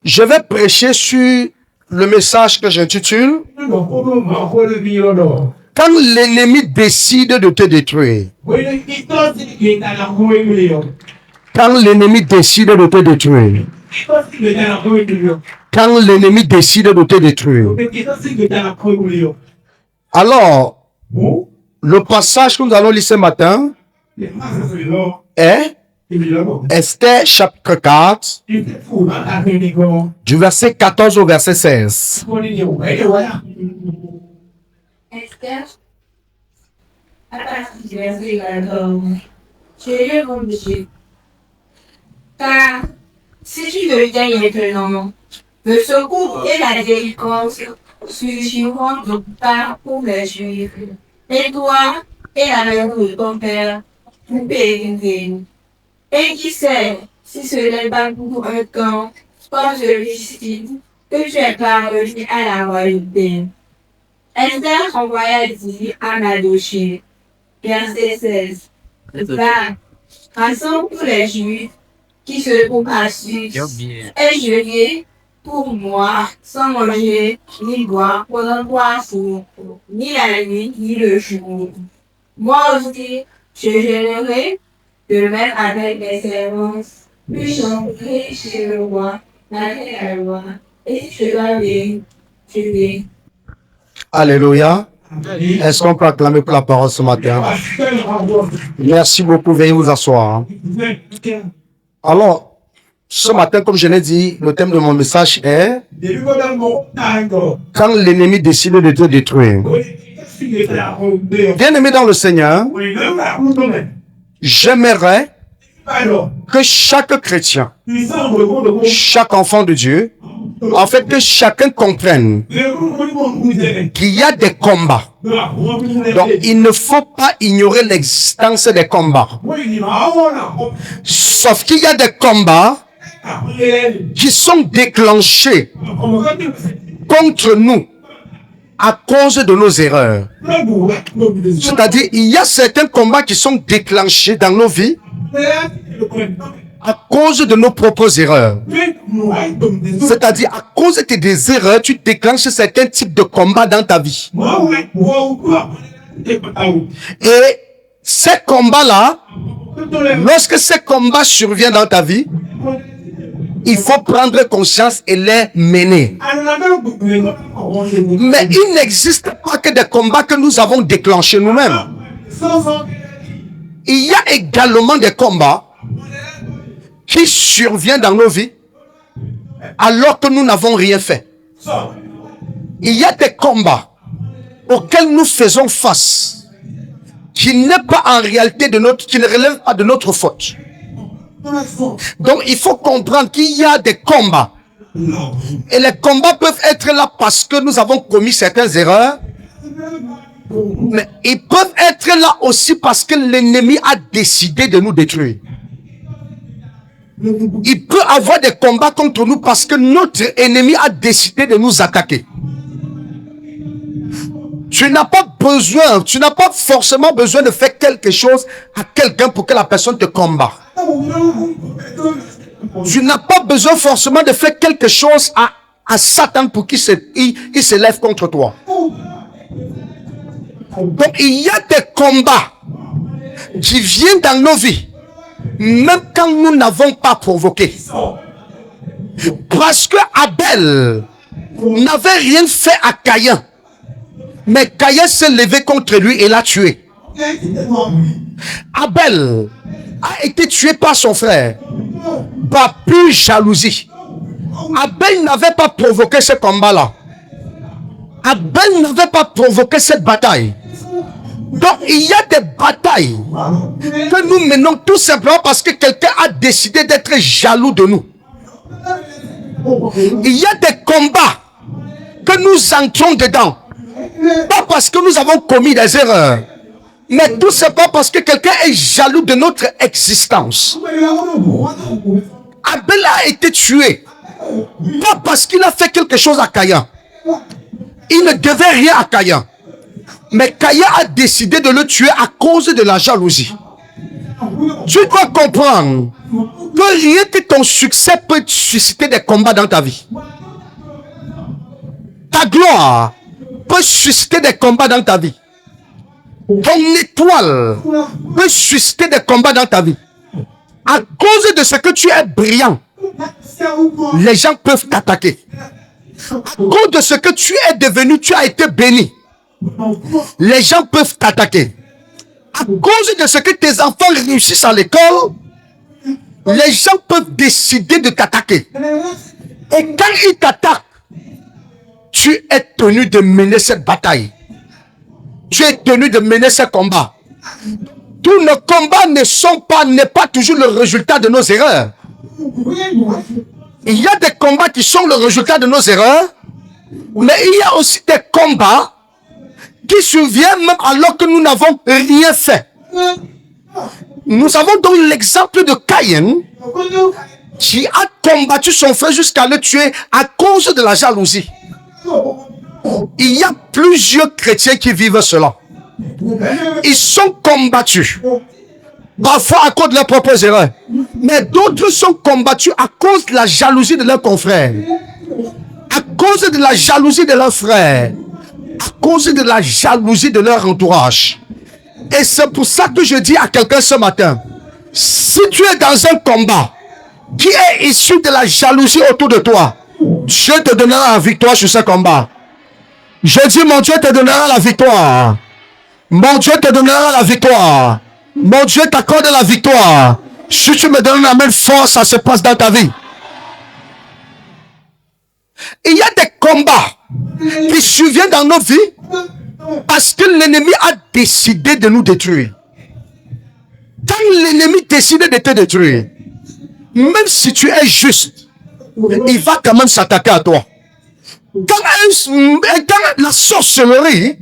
Je vais prêcher sur le message que j'intitule Quand l'ennemi décide de te détruire. Quand l'ennemi décide de te détruire. Quand l'ennemi décide de te détruire. Alors, le passage que nous allons lire ce matin est Esther chapitre 4, du verset 14 au verset 16. Esther, à partir du verset 14, je répondis, car si tu veux gagner maintenant, le secours et la délivrance suffiront de part pour les Juifs, et toi et la maison de ton père, vous périrez. Et qui sait si ce n'est pas pour un temps, comme celui-ci, que tu es parvenu à la royauté. Esther envoya dire à Mardochée, verset 16, va, rassemble tous les Juifs qui se trouvent à Suisse et jeûnez pour moi sans manger ni boire pendant 3 jours, ni la nuit ni le jour. Moi aussi, je jeûnerai de même avec mes servantes, puis j'entrerai chez le roi, avec la loi, et je dois venir, je vais. Alléluia. Est-ce qu'on peut acclamer pour la parole ce matin? Merci beaucoup. Veuillez vous asseoir. Alors, ce matin, comme je l'ai dit, le thème de mon message est Quand l'ennemi décide de te détruire. Bien-aimé dans le Seigneur, j'aimerais que chaque chrétien, chaque enfant de Dieu, en fait, que chacun comprenne qu'il y a des combats. Donc, il ne faut pas ignorer l'existence des combats. Sauf qu'il y a des combats qui sont déclenchés contre nous à cause de nos erreurs. C'est-à-dire, il y a certains combats qui sont déclenchés dans nos vies à cause de nos propres erreurs. C'est-à-dire, à cause de tes erreurs, tu déclenches certains types de combats dans ta vie. Et ces combats-là, lorsque ces combats surviennent dans ta vie, il faut prendre conscience et les mener. Mais il n'existe pas que des combats que nous avons déclenchés nous-mêmes. Il y a également des combats qui surviennent dans nos vies alors que nous n'avons rien fait. Il y a des combats auxquels nous faisons face qui n'est pas en réalité qui ne relève pas de notre faute. Donc il faut comprendre qu'il y a des combats. Et les combats peuvent être là parce que nous avons commis certaines erreurs. Mais ils peuvent être là aussi parce que l'ennemi a décidé de nous détruire. Il peut avoir des combats contre nous parce que notre ennemi a décidé de nous attaquer. Tu n'as pas forcément besoin de faire quelque chose à quelqu'un pour que la personne te combat. Tu n'as pas besoin forcément de faire quelque chose à Satan pour qu'il se lève contre toi. Donc il y a des combats qui viennent dans nos vies, même quand nous n'avons pas provoqué. Parce que Abel n'avait rien fait à Caïn, mais Caïn s'est levé contre lui et l'a tué. Abel a été tué par son frère, par pure jalousie. Abel n'avait pas provoqué ce combat-là. Abel n'avait pas provoqué cette bataille. Donc il y a des batailles que nous menons tout simplement parce que quelqu'un a décidé d'être jaloux de nous. Il y a des combats que nous entrons dedans, pas parce que nous avons commis des erreurs, mais tout simplement parce que quelqu'un est jaloux de notre existence. Abel a été tué, pas parce qu'il a fait quelque chose à Caïn. Il ne devait rien à Caïn. Mais Caïn a décidé de le tuer à cause de la jalousie. Tu dois comprendre que rien que ton succès peut susciter des combats dans ta vie. Ta gloire peut susciter des combats dans ta vie. Ton étoile peut susciter des combats dans ta vie. À cause de ce que tu es brillant, les gens peuvent t'attaquer. À cause de ce que tu es devenu, tu as été béni. Les gens peuvent t'attaquer. À cause de ce que tes enfants réussissent à l'école, les gens peuvent décider de t'attaquer. Et quand ils t'attaquent, tu es tenu de mener cette bataille. Tu es tenu de mener ce combat. Tous nos combats n'est pas toujours le résultat de nos erreurs. Il y a des combats qui sont le résultat de nos erreurs, mais il y a aussi des combats qui surviennent même alors que nous n'avons rien fait. Nous avons donc l'exemple de Caïn qui a combattu son frère jusqu'à le tuer à cause de la jalousie. Il y a plusieurs chrétiens qui vivent cela. Ils sont combattus, parfois à cause de leurs propres erreurs, mais d'autres sont combattus à cause de la jalousie de leurs confrères, à cause de la jalousie de leurs frères, à cause de la jalousie de leur entourage. Et c'est pour ça que je dis à quelqu'un ce matin, si tu es dans un combat qui est issu de la jalousie autour de toi, Dieu te donnera la victoire sur ce combat. Je dis, mon Dieu te donnera la victoire. Mon Dieu te donnera la victoire. Mon Dieu t'accorde la victoire. Si tu me donnes la même force, ça se passe dans ta vie. Il y a des combats qui surviennent dans nos vies parce que l'ennemi a décidé de nous détruire. Quand l'ennemi décide de te détruire, même si tu es juste, il va quand même s'attaquer à toi. Quand la sorcellerie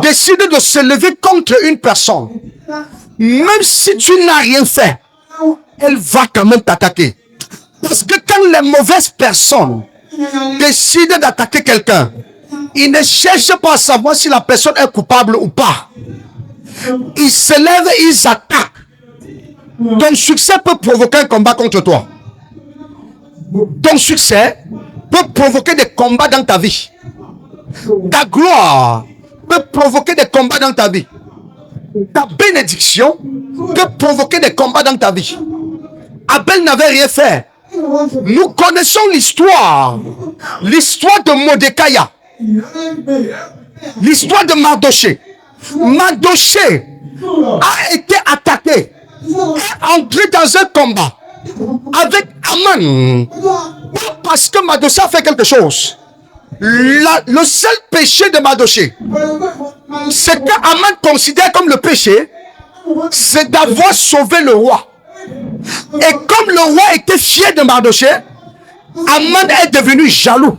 décide de se lever contre une personne, même si tu n'as rien fait, elle va quand même t'attaquer. Parce que quand les mauvaises personnes décident d'attaquer quelqu'un, ils ne cherchent pas à savoir si la personne est coupable ou pas. Ils se lèvent et ils attaquent. Ton succès peut provoquer un combat contre toi. Ton succès peut provoquer des combats dans ta vie. Ta gloire peut provoquer des combats dans ta vie. Ta bénédiction peut provoquer des combats dans ta vie. Abel n'avait rien fait. Nous connaissons l'histoire. L'histoire de Mordecai. L'histoire de Mardoché. Mardoché a été attaqué et entré dans un combat avec Aman. Pas parce que Mardoché a fait quelque chose. Le seul péché de Mardoché, c'est qu'Aman considère comme le péché, c'est d'avoir sauvé le roi. Et comme le roi était fier de Mardoché, Aman est devenu jaloux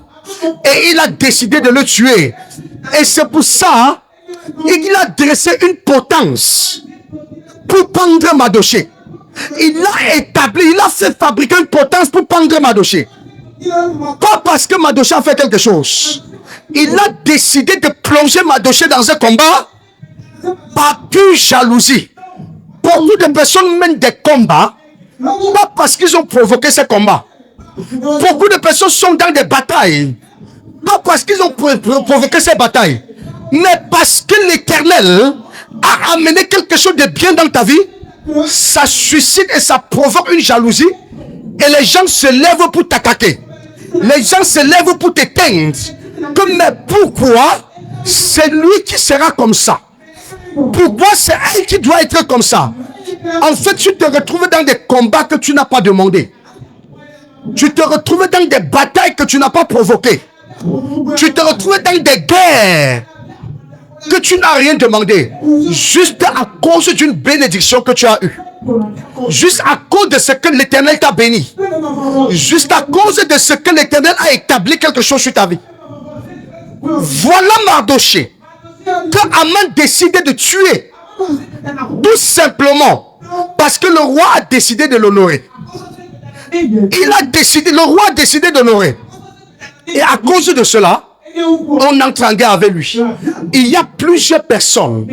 et il a décidé de le tuer. Et c'est pour ça qu'il a dressé une potence pour pendre Mardoché. Il a fait fabriquer une potence pour pendre Mardoché. Pas parce que Mardoché a fait quelque chose. Il a décidé de plonger Mardoché dans un combat par pure jalousie. Beaucoup de personnes mènent des combats pas parce qu'ils ont provoqué ces combats. Beaucoup de personnes sont dans des batailles pas parce qu'ils ont provoqué ces batailles, mais parce que l'Éternel a amené quelque chose de bien dans ta vie. Ça suscite et ça provoque une jalousie et les gens se lèvent pour t'attaquer. Les gens se lèvent pour t'éteindre. Mais pourquoi c'est lui qui sera comme ça? Pourquoi c'est elle qui doit être comme ça? En fait, tu te retrouves dans des combats que tu n'as pas demandé. Tu te retrouves dans des batailles que tu n'as pas provoquées. Tu te retrouves dans des guerres que tu n'as rien demandé. Juste à cause d'une bénédiction que tu as eue. Juste à cause de ce que l'Éternel t'a béni. Juste à cause de ce que l'Éternel a établi quelque chose sur ta vie. Voilà Mardoché que Aman décidé de tuer. Tout simplement parce que le roi a décidé de l'honorer. Le roi a décidé d'honorer. Et à cause de cela, On entre en guerre avec lui. Il y a plusieurs personnes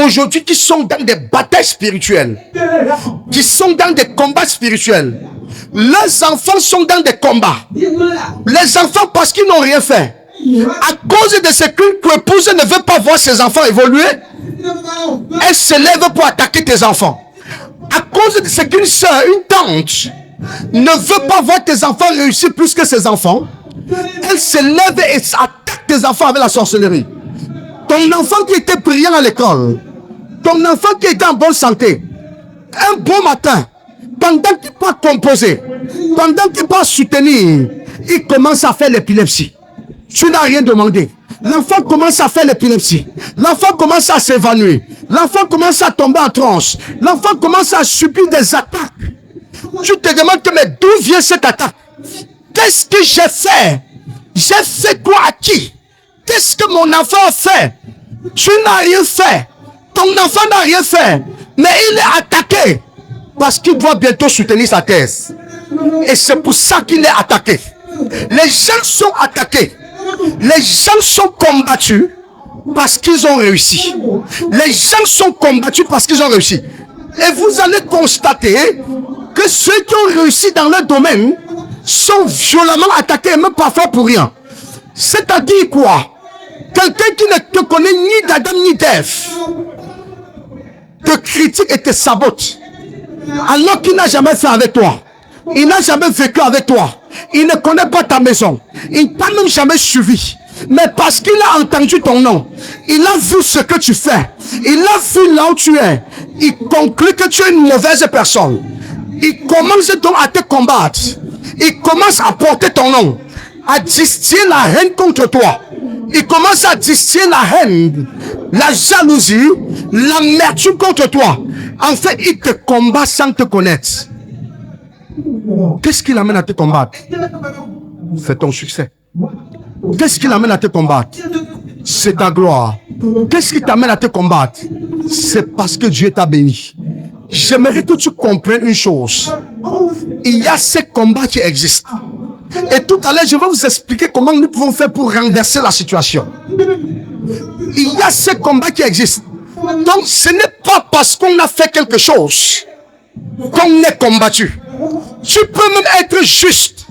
aujourd'hui qui sont dans des batailles spirituelles, qui sont dans des combats spirituels. Leurs enfants sont dans des combats. Les enfants, parce qu'ils n'ont rien fait, à cause de ce qu'une épouse ne veut pas voir ses enfants évoluer, elle se lève pour attaquer tes enfants. À cause de ce qu'une soeur, une tante ne veut pas voir tes enfants réussir plus que ses enfants, elle se lève et attaque tes enfants avec la sorcellerie. Ton enfant qui était brillant à l'école, ton enfant qui était en bonne santé, un beau matin, pendant qu'il peut composer, pendant qu'il peut soutenir, il commence à faire l'épilepsie. Tu n'as rien demandé. L'enfant commence à faire l'épilepsie. L'enfant commence à s'évanouir. L'enfant commence à tomber en transe. L'enfant commence à subir des attaques. Tu te demandes que, mais d'où vient cette attaque? Qu'est-ce que j'ai fait? J'ai fait quoi à qui? Qu'est-ce que mon enfant a fait? Tu n'as rien fait. Ton enfant n'a rien fait. Mais il est attaqué. Parce qu'il doit bientôt soutenir sa thèse. Et c'est pour ça qu'il est attaqué. Les gens sont attaqués. Les gens sont combattus parce qu'ils ont réussi. Les gens sont combattus parce qu'ils ont réussi. Et vous allez constater que ceux qui ont réussi dans leur domaine sont violemment attaqués, et même parfois pour rien. C'est-à-dire quoi? Quelqu'un qui ne te connaît ni d'Adam ni d'Ève te critique et te sabote, alors qu'il n'a jamais fait avec toi. Il n'a jamais vécu avec toi. Il ne connaît pas ta maison. Il ne t'a même jamais suivi. Mais parce qu'il a entendu ton nom, il a vu ce que tu fais, il a vu là où tu es, il conclut que tu es une mauvaise personne. Il commence donc à te combattre. Il commence à porter ton nom, à distiller la haine contre toi. Il commence à distiller la haine, la jalousie, l'amertume contre toi. En fait, il te combat sans te connaître. Qu'est-ce qui l'amène à te combattre? C'est ton succès. Qu'est-ce qui l'amène à te combattre? C'est ta gloire. Qu'est-ce qui t'amène à te combattre? C'est parce que Dieu t'a béni. J'aimerais que tu comprennes une chose. Il y a ces combats qui existent. Et tout à l'heure, je vais vous expliquer comment nous pouvons faire pour renverser la situation. Il y a ces combats qui existent. Donc, ce n'est pas parce qu'on a fait quelque chose qu'on est combattu. Tu peux même être juste,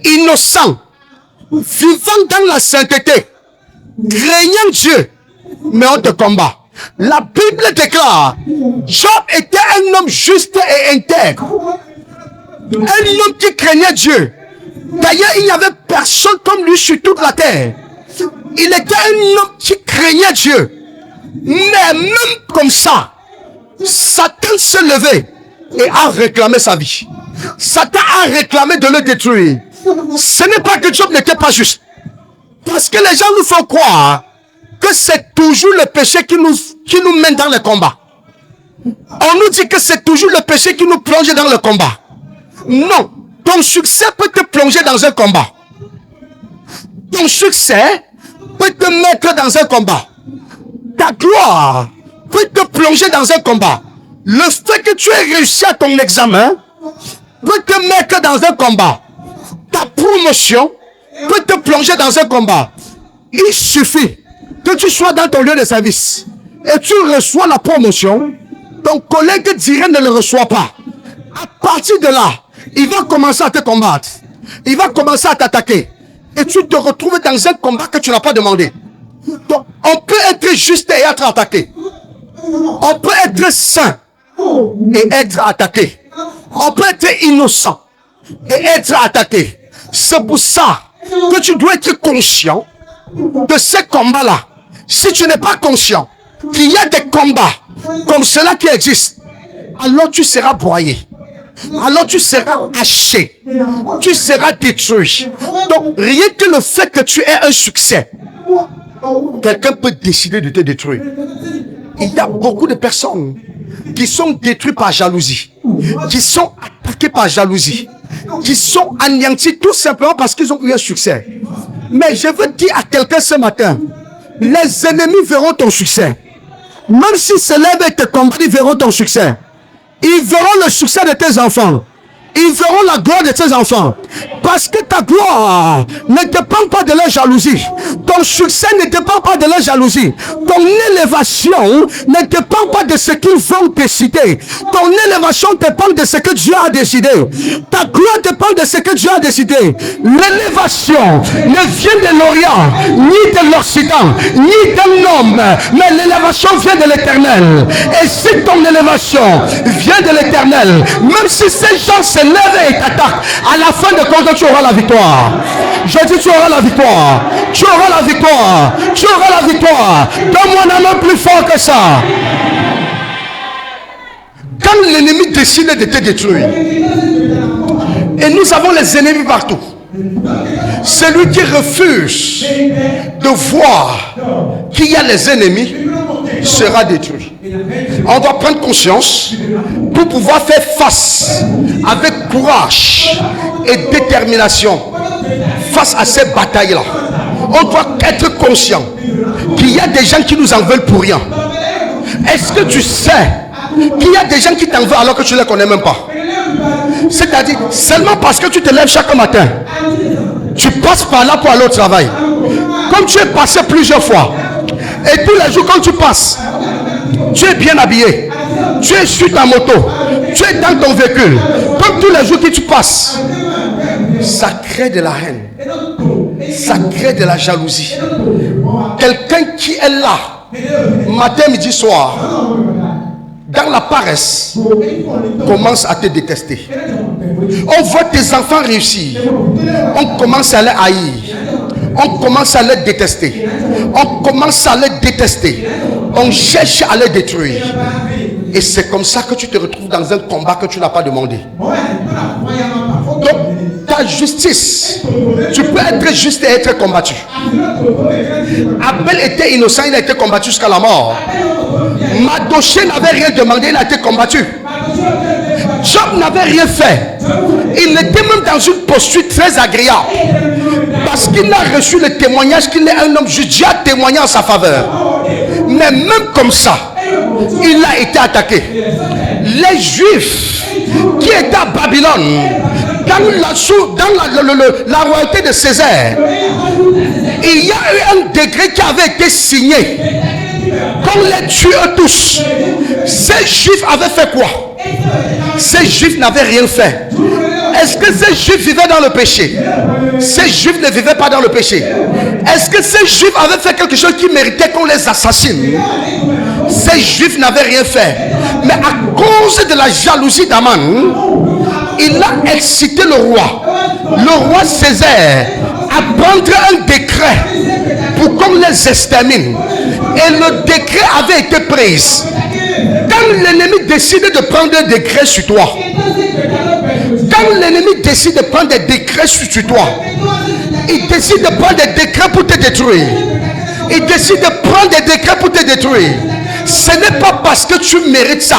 innocent, vivant dans la sainteté, craignant Dieu, mais on te combat. La Bible déclare, Job était un homme juste et intègre. Un homme qui craignait Dieu. D'ailleurs, il n'y avait personne comme lui sur toute la terre. Il était un homme qui craignait Dieu. Mais même comme ça, Satan se levait et a réclamé sa vie. Satan a réclamé de le détruire. Ce n'est pas que Job n'était pas juste. Parce que les gens nous font croire que c'est toujours le péché qui nous mène dans le combat. On nous dit que c'est toujours le péché qui nous plonge dans le combat. Non, ton succès peut te plonger dans un combat. Ton succès peut te mettre dans un combat. Ta gloire peut te plonger dans un combat. Le fait que tu aies réussi à ton examen peut te mettre dans un combat. Ta promotion peut te plonger dans un combat. Il suffit que tu sois dans ton lieu de service et tu reçois la promotion. Ton collègue dirait ne le reçoit pas. À partir de là, il va commencer à te combattre. Il va commencer à t'attaquer. Et tu te retrouves dans un combat que tu n'as pas demandé. Donc, on peut être juste et être attaqué. On peut être saint et être attaqué. On peut être innocent et être attaqué. C'est pour ça que tu dois être conscient de ces combats-là. Si tu n'es pas conscient qu'il y a des combats comme cela qui existent, alors tu seras broyé. Alors tu seras haché. Tu seras détruit. Donc, rien que le fait que tu aies un succès, quelqu'un peut décider de te détruire. Il y a beaucoup de personnes qui sont détruites par jalousie, qui sont attaquées par jalousie, qui sont anéanties tout simplement parce qu'ils ont eu un succès. Mais je veux dire à quelqu'un ce matin, les ennemis verront ton succès. Même s'ils se lèvent et te combattent, ils verront ton succès. Ils verront le succès de tes enfants. Ils verront la gloire de tes enfants. Parce que ta gloire ne dépend pas de leur jalousie. Ton succès ne dépend pas de leur jalousie. Ton élévation ne dépend pas de ce qu'ils vont décider. Ton élévation dépend de ce que Dieu a décidé. Ta gloire dépend de ce que Dieu a décidé. L'élévation ne vient de l'Orient, ni de l'Occident, ni d'un homme. Mais l'élévation vient de l'Éternel. Et si ton élévation vient de l'Éternel, même si ces gens se lèvent et t'attaquent, à la fin de compte, tu auras la victoire. Je dis, tu auras la victoire. Tu auras la victoire. Tu auras la victoire. Donne-moi un homme plus fort que ça. Quand l'ennemi décide de te détruire, et nous avons les ennemis partout, celui qui refuse de voir qu'il y a les ennemis sera détruit. On doit prendre conscience pour pouvoir faire face avec courage et détermination face à ces batailles-là. On doit être conscient qu'il y a des gens qui nous en veulent pour rien. Est-ce que tu sais qu'il y a des gens qui t'en veulent alors que tu ne les connais même pas? C'est-à-dire, seulement parce que tu te lèves chaque matin, tu passes par là pour aller au travail. Comme tu es passé plusieurs fois, et tous les jours quand tu passes, tu es bien habillé, tu es sur ta moto, tu es dans ton véhicule, comme tous les jours que tu passes, ça crée de la haine, ça crée de la jalousie. Quelqu'un qui est là, matin, midi, soir, dans la paresse, commence à te détester. On voit tes enfants réussir, on commence à les haïr, on commence à les détester, on commence à les détester, on cherche à les détruire. Et c'est comme ça que tu te retrouves dans un combat que tu n'as pas demandé. Donc, ta justice, tu peux être juste et être combattu. Abel était innocent, il a été combattu jusqu'à la mort. Madoché n'avait rien demandé, il a été combattu. Job n'avait rien fait. Il était même dans une posture très agréable. Parce qu'il a reçu le témoignage qu'il est un homme juste. Dieu a témoigné en sa faveur. Mais même comme ça, il a été attaqué. Les Juifs qui étaient à Babylone, dans la royauté de Césaire, il y a eu un décret qui avait été signé qu'on les tue tous. Ces Juifs avaient fait quoi? Ces Juifs n'avaient rien fait. Est-ce que ces Juifs vivaient dans le péché? Ces Juifs ne vivaient pas dans le péché. Est-ce que ces Juifs avaient fait quelque chose qui méritait qu'on les assassine? Ces Juifs n'avaient rien fait. Mais à cause de la jalousie d'Aman, il a excité le roi Césaire, à prendre un décret pour qu'on les extermine. Et le décret avait été pris. Quand l'ennemi décide de prendre un décret sur toi, quand l'ennemi décide de prendre des décrets sur toi, il décide de prendre des décrets pour te détruire. Il décide de prendre des décrets pour te détruire. Ce n'est pas parce que tu mérites ça.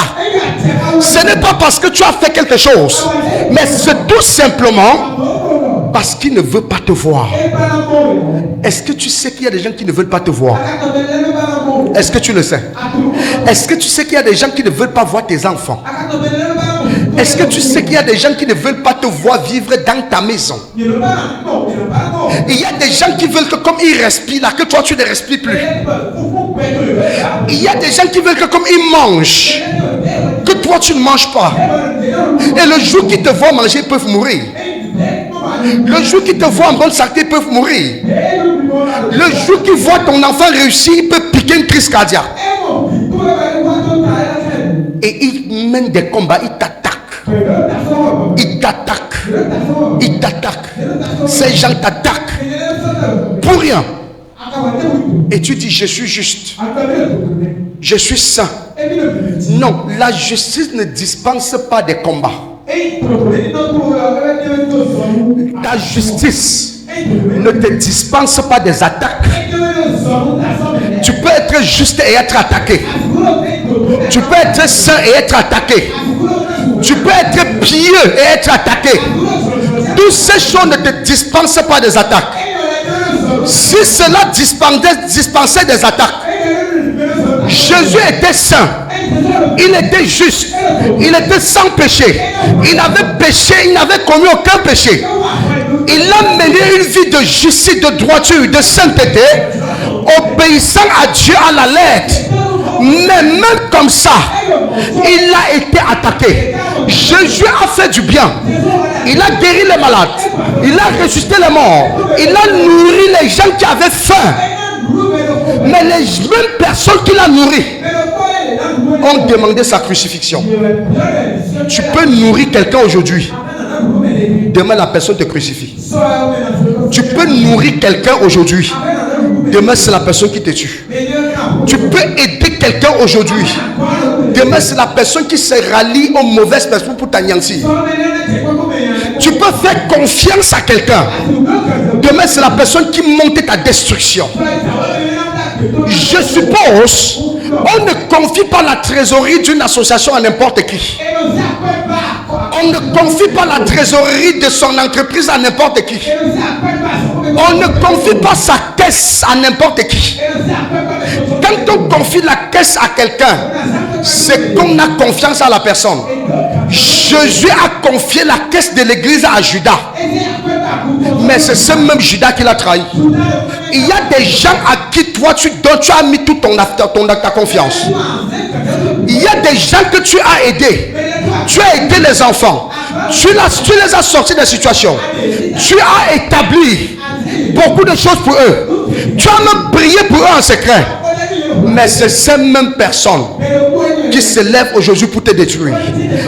Ce n'est pas parce que tu as fait quelque chose. Mais c'est tout simplement parce qu'il ne veut pas te voir. Est-ce que tu sais qu'il y a des gens qui ne veulent pas te voir? Est-ce que tu le sais? Est-ce que tu sais qu'il y a des gens qui ne veulent pas voir tes enfants? Est-ce que tu sais qu'il y a des gens qui ne veulent pas te voir vivre dans ta maison? Il y a des gens qui veulent que comme ils respirent là, que toi tu ne respires plus. Il y a des gens qui veulent que comme ils mangent, que toi tu ne manges pas. Et le jour qu'ils te voient manger, ils peuvent mourir. Le jour qu'ils te voient en bonne santé, ils peuvent mourir. Le jour qu'ils voient ton enfant réussir, il peut piquer une crise cardiaque. Et ils mènent des combats, ils t'attaquent. Ils t'attaquent. Ils t'attaquent. Ces gens t'attaquent pour rien. Et tu dis, je suis juste. Je suis saint. Non, la justice ne dispense pas des combats. Ta justice ne te dispense pas des attaques. Tu peux être juste et être attaqué. Tu peux être saint et être attaqué. Tu peux être pieux et être attaqué. Toutes ces choses ne te dispensent pas des attaques. Si cela dispensait des attaques, Jésus était saint. Il était juste. Il était sans péché. Il n'avait péché, il n'avait commis aucun péché. Il a mené une vie de justice, de droiture, de sainteté, obéissant à Dieu à la lettre. Mais même comme ça, il a été attaqué. Jésus a fait du bien. Il a guéri les malades. Il a ressuscité les morts. Il a nourri les gens qui avaient faim. Mais les mêmes personnes qu'il a nourries ont demandé sa crucifixion. Tu peux nourrir quelqu'un aujourd'hui. Demain, la personne te crucifie. Tu peux nourrir quelqu'un aujourd'hui. Demain, c'est la personne qui te tue. Tu peux aider quelqu'un aujourd'hui. Demain, c'est la personne qui se rallie aux mauvaises personnes pour t'anéantir. Tu peux faire confiance à quelqu'un. Demain, c'est la personne qui monte ta destruction. Je suppose, on ne confie pas la trésorerie d'une association à n'importe qui. On ne confie pas la trésorerie de son entreprise à n'importe qui. On ne confie pas sa caisse à n'importe qui. Quand on confie la caisse à quelqu'un, c'est qu'on a confiance à la personne. Jésus a confié la caisse de l'église à Judas. Mais c'est ce même Judas qui l'a trahi. Il y a des gens à qui toi tu donnes, tu as mis tout ta confiance. Il y a des gens que tu as aidés. Tu as aidé les enfants. Tu les as sortis des situations. Tu as établi beaucoup de choses pour eux. Tu as même prié pour eux en secret. Mais c'est ces mêmes personnes qui se lèvent aujourd'hui pour te détruire.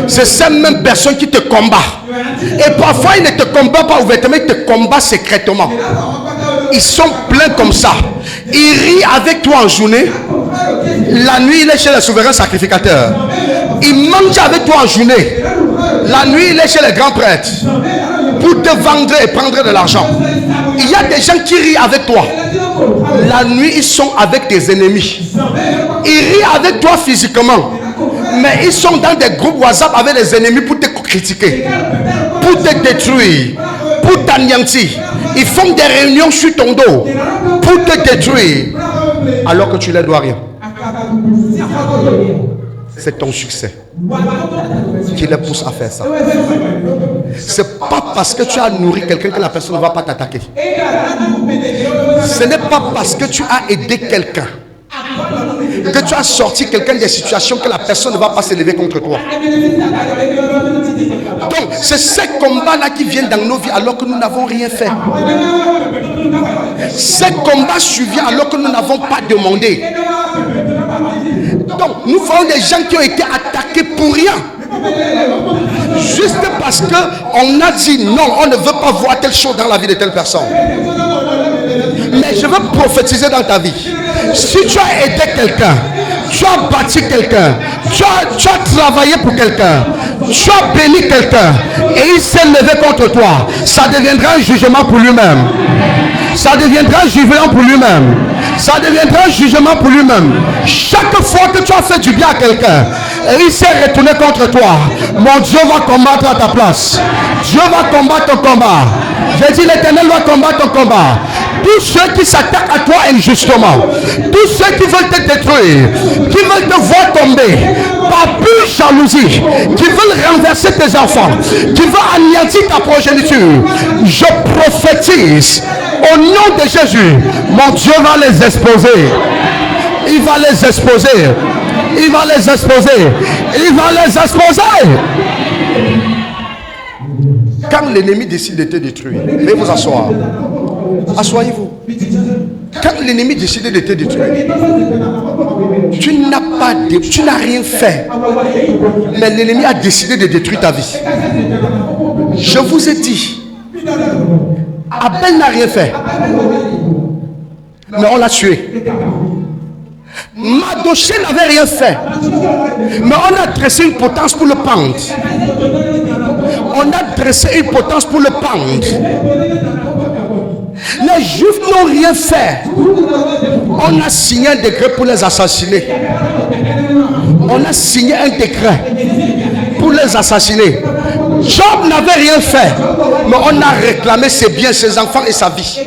C'est ces mêmes personnes qui te combattent. Et parfois ils ne te combattent pas ouvertement, ils te combattent secrètement. Ils sont pleins comme ça. Ils rient avec toi en journée. La nuit il est chez le souverain sacrificateur. Il mange avec toi en journée. La nuit il est chez les grands prêtres pour te vendre et prendre de l'argent. Il y a des gens qui rient avec toi. La nuit ils sont avec tes ennemis. Ils rient avec toi physiquement, mais ils sont dans des groupes WhatsApp avec les ennemis pour te critiquer, pour te détruire, pour t'anéantir. Ils font des réunions sur ton dos pour te détruire alors que tu ne leur dois rien. C'est ton succès qui les pousse à faire ça. C'est pas parce que tu as nourri quelqu'un que la personne ne va pas t'attaquer. Ce n'est pas parce que tu as aidé quelqu'un que tu as sorti quelqu'un des situations que la personne ne va pas se lever contre toi. Donc c'est ces combats-là qui viennent dans nos vies alors que nous n'avons rien fait. Ces combats surviennent alors que nous n'avons pas demandé. Donc nous voyons des gens qui ont été attaqués pour rien. Juste parce qu'on a dit non, on ne veut pas voir telle chose dans la vie de telle personne. Mais je veux prophétiser dans ta vie. Si tu as aidé quelqu'un, tu as bâti quelqu'un, tu as travaillé pour quelqu'un, tu as béni quelqu'un et il s'est levé contre toi, ça deviendra un jugement pour lui-même. Ça deviendra un jugement pour lui-même. Ça deviendra un jugement pour lui-même. Chaque fois que tu as fait du bien à quelqu'un et il s'est retourné contre toi, mon Dieu va combattre à ta place. Dieu va combattre ton combat. J'ai dit l'Éternel va combattre ton combat. Tous ceux qui s'attaquent à toi injustement, tous ceux qui veulent te détruire, qui veulent te voir tomber par pure jalousie, qui veulent renverser tes enfants, qui veulent anéantir ta progéniture, je prophétise au nom de Jésus, mon Dieu va les exposer. Il va les exposer. Il va les exposer. Il va les exposer. Quand l'ennemi décide de te détruire, veuillez vous asseoir. Assoyez-vous. Quand l'ennemi décide de te détruire, tu n'as rien fait. Mais l'ennemi a décidé de détruire ta vie. Je vous ai dit, Abel n'a rien fait. Mais on l'a tué. Madoché n'avait rien fait. Mais on a dressé une potence pour le pendre. On a dressé une potence pour le pendre. Les Juifs n'ont rien fait. On a signé un décret pour les assassiner. On a signé un décret pour les assassiner. Job n'avait rien fait, mais on a réclamé ses biens, ses enfants et sa vie.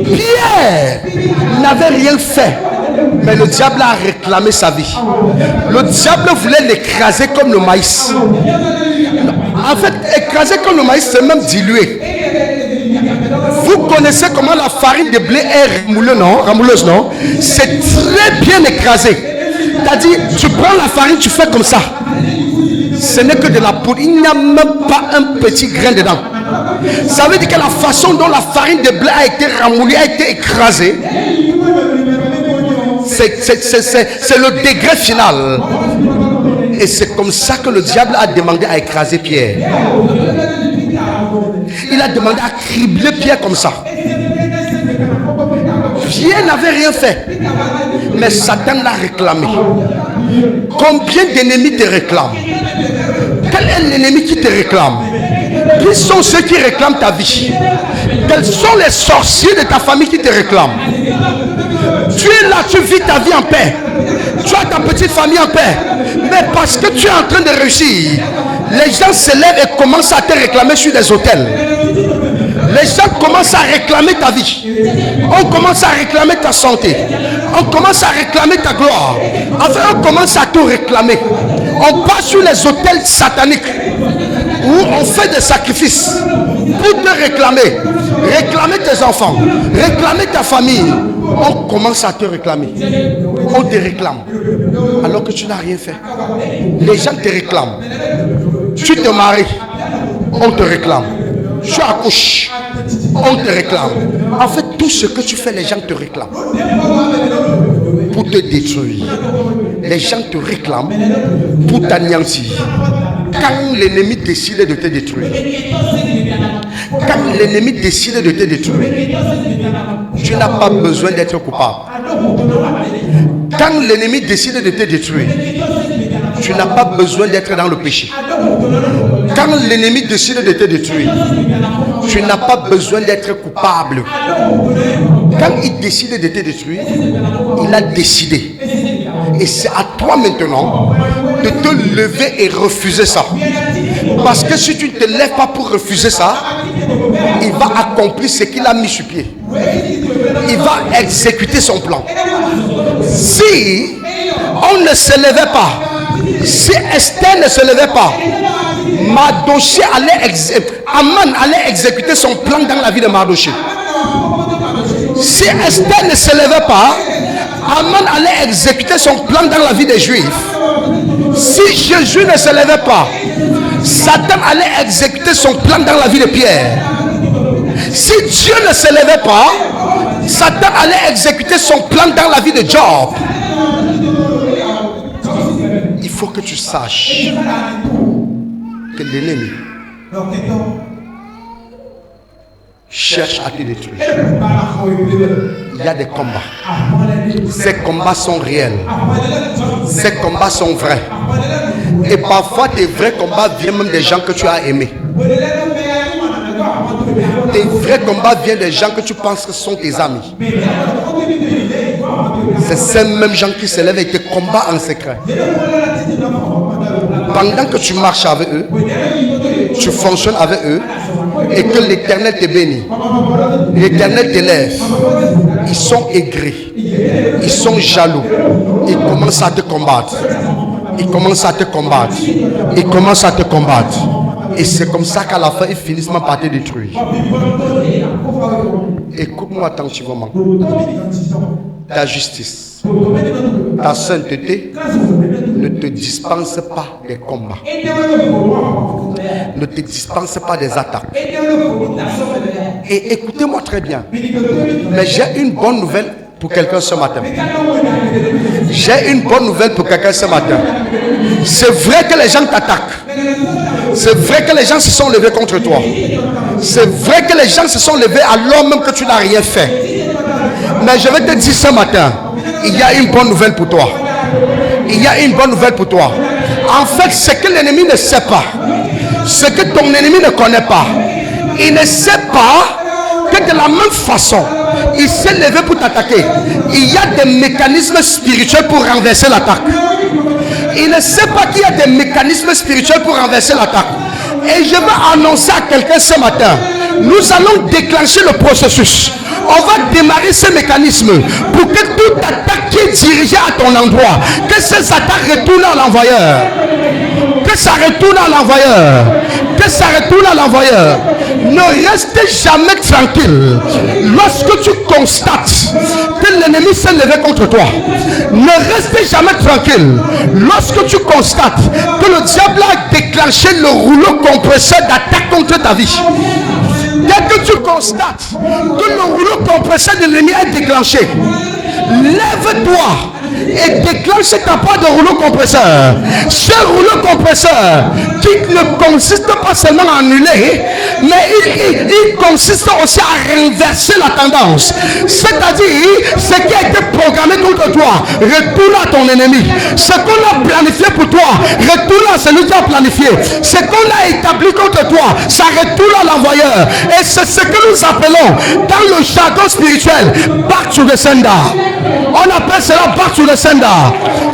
Pierre n'avait rien fait, Mais le diable a réclamé sa vie. Le diable voulait l'écraser comme le maïs. En fait, écraser comme le maïs, c'est même dilué. Vous connaissez comment la farine de blé est ramouleuse, non? C'est très bien écrasé. C'est-à-dire, tu prends la farine, tu fais comme ça. Ce n'est que de la poudre. Il n'y a même pas un petit grain dedans. Ça veut dire que la façon dont la farine de blé a été ramoulée, a été écrasée, c'est le degré final. Et c'est comme ça que le diable a demandé à écraser Pierre. Il a demandé à cribler Pierre comme ça. Pierre n'avait rien fait. Mais Satan l'a réclamé. Combien d'ennemis te réclament? Quel est l'ennemi qui te réclame? Qui sont ceux qui réclament ta vie? Quels sont les sorciers de ta famille qui te réclament? Tu es là, tu vis ta vie en paix. Tu as ta petite famille en paix. Mais parce que tu es en train de réussir, les gens se lèvent et commencent à te réclamer sur des hôtels. Les gens commencent à réclamer ta vie. On commence à réclamer ta santé. On commence à réclamer ta gloire. Enfin, on commence à tout réclamer. On passe sur les hôtels sataniques où on fait des sacrifices pour te réclamer. Réclamer tes enfants. Réclamer ta famille. On commence à te réclamer. On te réclame. Alors que tu n'as rien fait. Les gens te réclament. Tu te maries. On te réclame. Tu accouches, on te réclame. En fait, tout ce que tu fais, les gens te réclament pour te détruire. Les gens te réclament pour t'anéantir. Quand l'ennemi décide de te détruire, quand l'ennemi décide de te détruire, tu n'as pas besoin d'être coupable. Quand l'ennemi décide de te détruire, tu n'as pas besoin d'être dans le péché. Quand l'ennemi décide de te détruire, tu n'as pas besoin d'être coupable. Quand il décide de te détruire, il a décidé. Et c'est à toi maintenant de te lever et refuser ça. Parce que si tu ne te lèves pas pour refuser ça, il va accomplir ce qu'il a mis sur pied. Il va exécuter son plan. Si on ne se levait pas, si Esther ne se levait pas, Mardoché Aman allait exécuter son plan dans la vie de Mardoché. Si Esther ne se levait pas, Aman allait exécuter son plan dans la vie des Juifs. Si Jésus ne se levait pas, Satan allait exécuter son plan dans la vie de Pierre. Si Dieu ne se levait pas, Satan allait exécuter son plan dans la vie de Job. Il faut que tu saches que l'ennemi cherche à te détruire. Il y a des combats. Ces combats sont réels. Ces combats sont vrais. Et parfois tes vrais combats viennent même des gens que tu as aimés. Tes vrais combats viennent des gens que tu penses que sont tes amis. C'est ces mêmes gens qui se lèvent et te combattent en secret. Pendant que tu marches avec eux, tu fonctionnes avec eux, et que l'Éternel te bénit, l'Éternel t'élève, ils sont aigris, ils sont jaloux, ils commencent à te combattre, ils commencent à te combattre, ils commencent à te combattre. Et c'est comme ça qu'à la fin, ils finissent par te détruire. Écoute-moi attentivement. Ta justice, ta sainteté ne te dispense pas des combats. Ne te dispense pas des attaques. Et écoutez-moi très bien. Mais j'ai une bonne nouvelle pour quelqu'un ce matin. J'ai une bonne nouvelle pour quelqu'un ce matin. C'est vrai que les gens t'attaquent. C'est vrai que les gens se sont levés contre toi. C'est vrai que les gens se sont levés alors même que tu n'as rien fait. Mais je vais te dire ce matin, il y a une bonne nouvelle pour toi. Il y a une bonne nouvelle pour toi. En fait, ce que l'ennemi ne sait pas, ce que ton ennemi ne connaît pas, il ne sait pas que de la même façon, il s'est levé pour t'attaquer. Il y a des mécanismes spirituels pour renverser l'attaque. Il ne sait pas qu'il y a des mécanismes spirituels pour renverser l'attaque. Et je veux annoncer à quelqu'un ce matin Nous allons déclencher le processus. On va démarrer ce mécanisme pour que toute attaque qui est dirigée à ton endroit, que ces attaques retournent à l'envoyeur. Que ça retourne à l'envoyeur. Que ça retourne à l'envoyeur. Ne restez jamais tranquille lorsque tu constates que l'ennemi s'est levé contre toi. Ne restez jamais tranquille lorsque tu constates que le diable a déclenché le rouleau compresseur d'attaque contre ta vie. Dès que tu constates que le rouleau compresseur de l'ennemi est déclenché, lève-toi et déclenche ta part de rouleau compresseur. Ce rouleau compresseur qui ne consiste pas seulement à annuler, mais il consiste aussi à renverser la tendance. C'est-à-dire, ce qui a été programmé contre toi, retourne à ton ennemi. Ce qu'on a planifié pour toi, retourne à celui qui a planifié. Ce qu'on a établi contre toi, ça retourne à l'envoyeur. Et c'est ce que nous appelons dans le jargon spirituel back to the sender. On appelle cela back to the sender.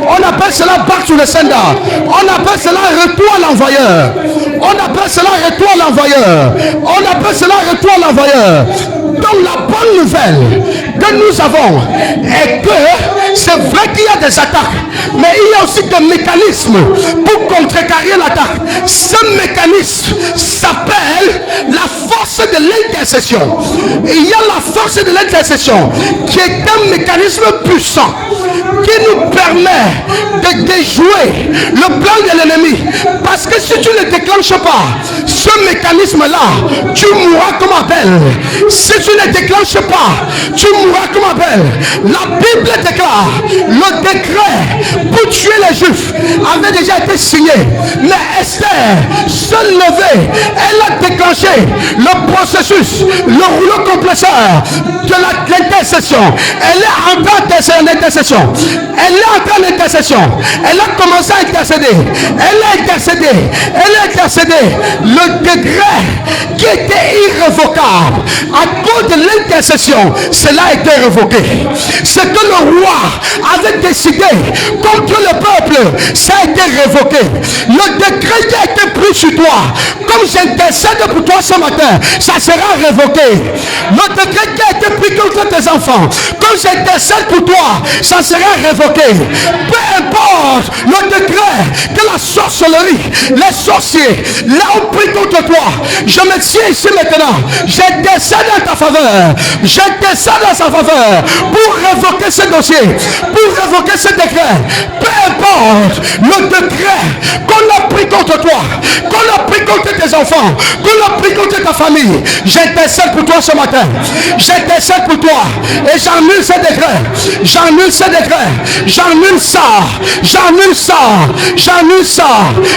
On appelle cela back to the sender. On appelle cela retour à l'envoyeur. On appelle cela retour à l'envoyeur. On appelle cela retour à l'envoyeur. Donc la bonne nouvelle que nous avons est que c'est vrai qu'il y a des attaques, mais il y a aussi des mécanismes pour contrecarrer l'attaque. Ce mécanisme s'appelle la force de l'intercession. Il y a la force de l'intercession qui est un mécanisme puissant qui nous permet de déjouer le plan de l'ennemi. Parce que si tu ne déclenches pas ce mécanisme-là, tu mourras comme Abel. Si tu ne déclenches pas, tu mourras comme Abel. La Bible déclare le décret pour tuer les Juifs avait déjà été signé. Mais Esther se levait, elle a déclenché le processus, le rouleau compresseur de l'intercession. Elle est entrée en intercession. Elle est entrée en intercession. Elle a commencé à intercéder. Elle a intercédé. Elle a intercédé. Le décret qui était irrévocable à cause de l'intercession, cela a été révoqué. Ce que le roi avait décidé contre le peuple, ça a été révoqué. Le décret qui a été pris sur toi, comme j'intercède pour toi ce matin, ça sera révoqué. Le décret qui a été pris contre tes enfants, comme j'intercède pour toi, ça sera révoqué. Peu importe le décret que la sorcellerie, les sorciers l'ont pris contre toi, je me tiens ici maintenant, j'intercède en ta faveur, j'intercède en sa faveur pour révoquer ce dossier, pour révoquer ce décret. Peu importe le décret qu'on a pris contre toi, qu'on a pris contre tes enfants, qu'on a pris contre ta famille, j'intercède pour toi ce matin, j'intercède pour toi et j'annule ce décret, j'annule ce décret, j'annule ça, j'annule ça, j'annule ça.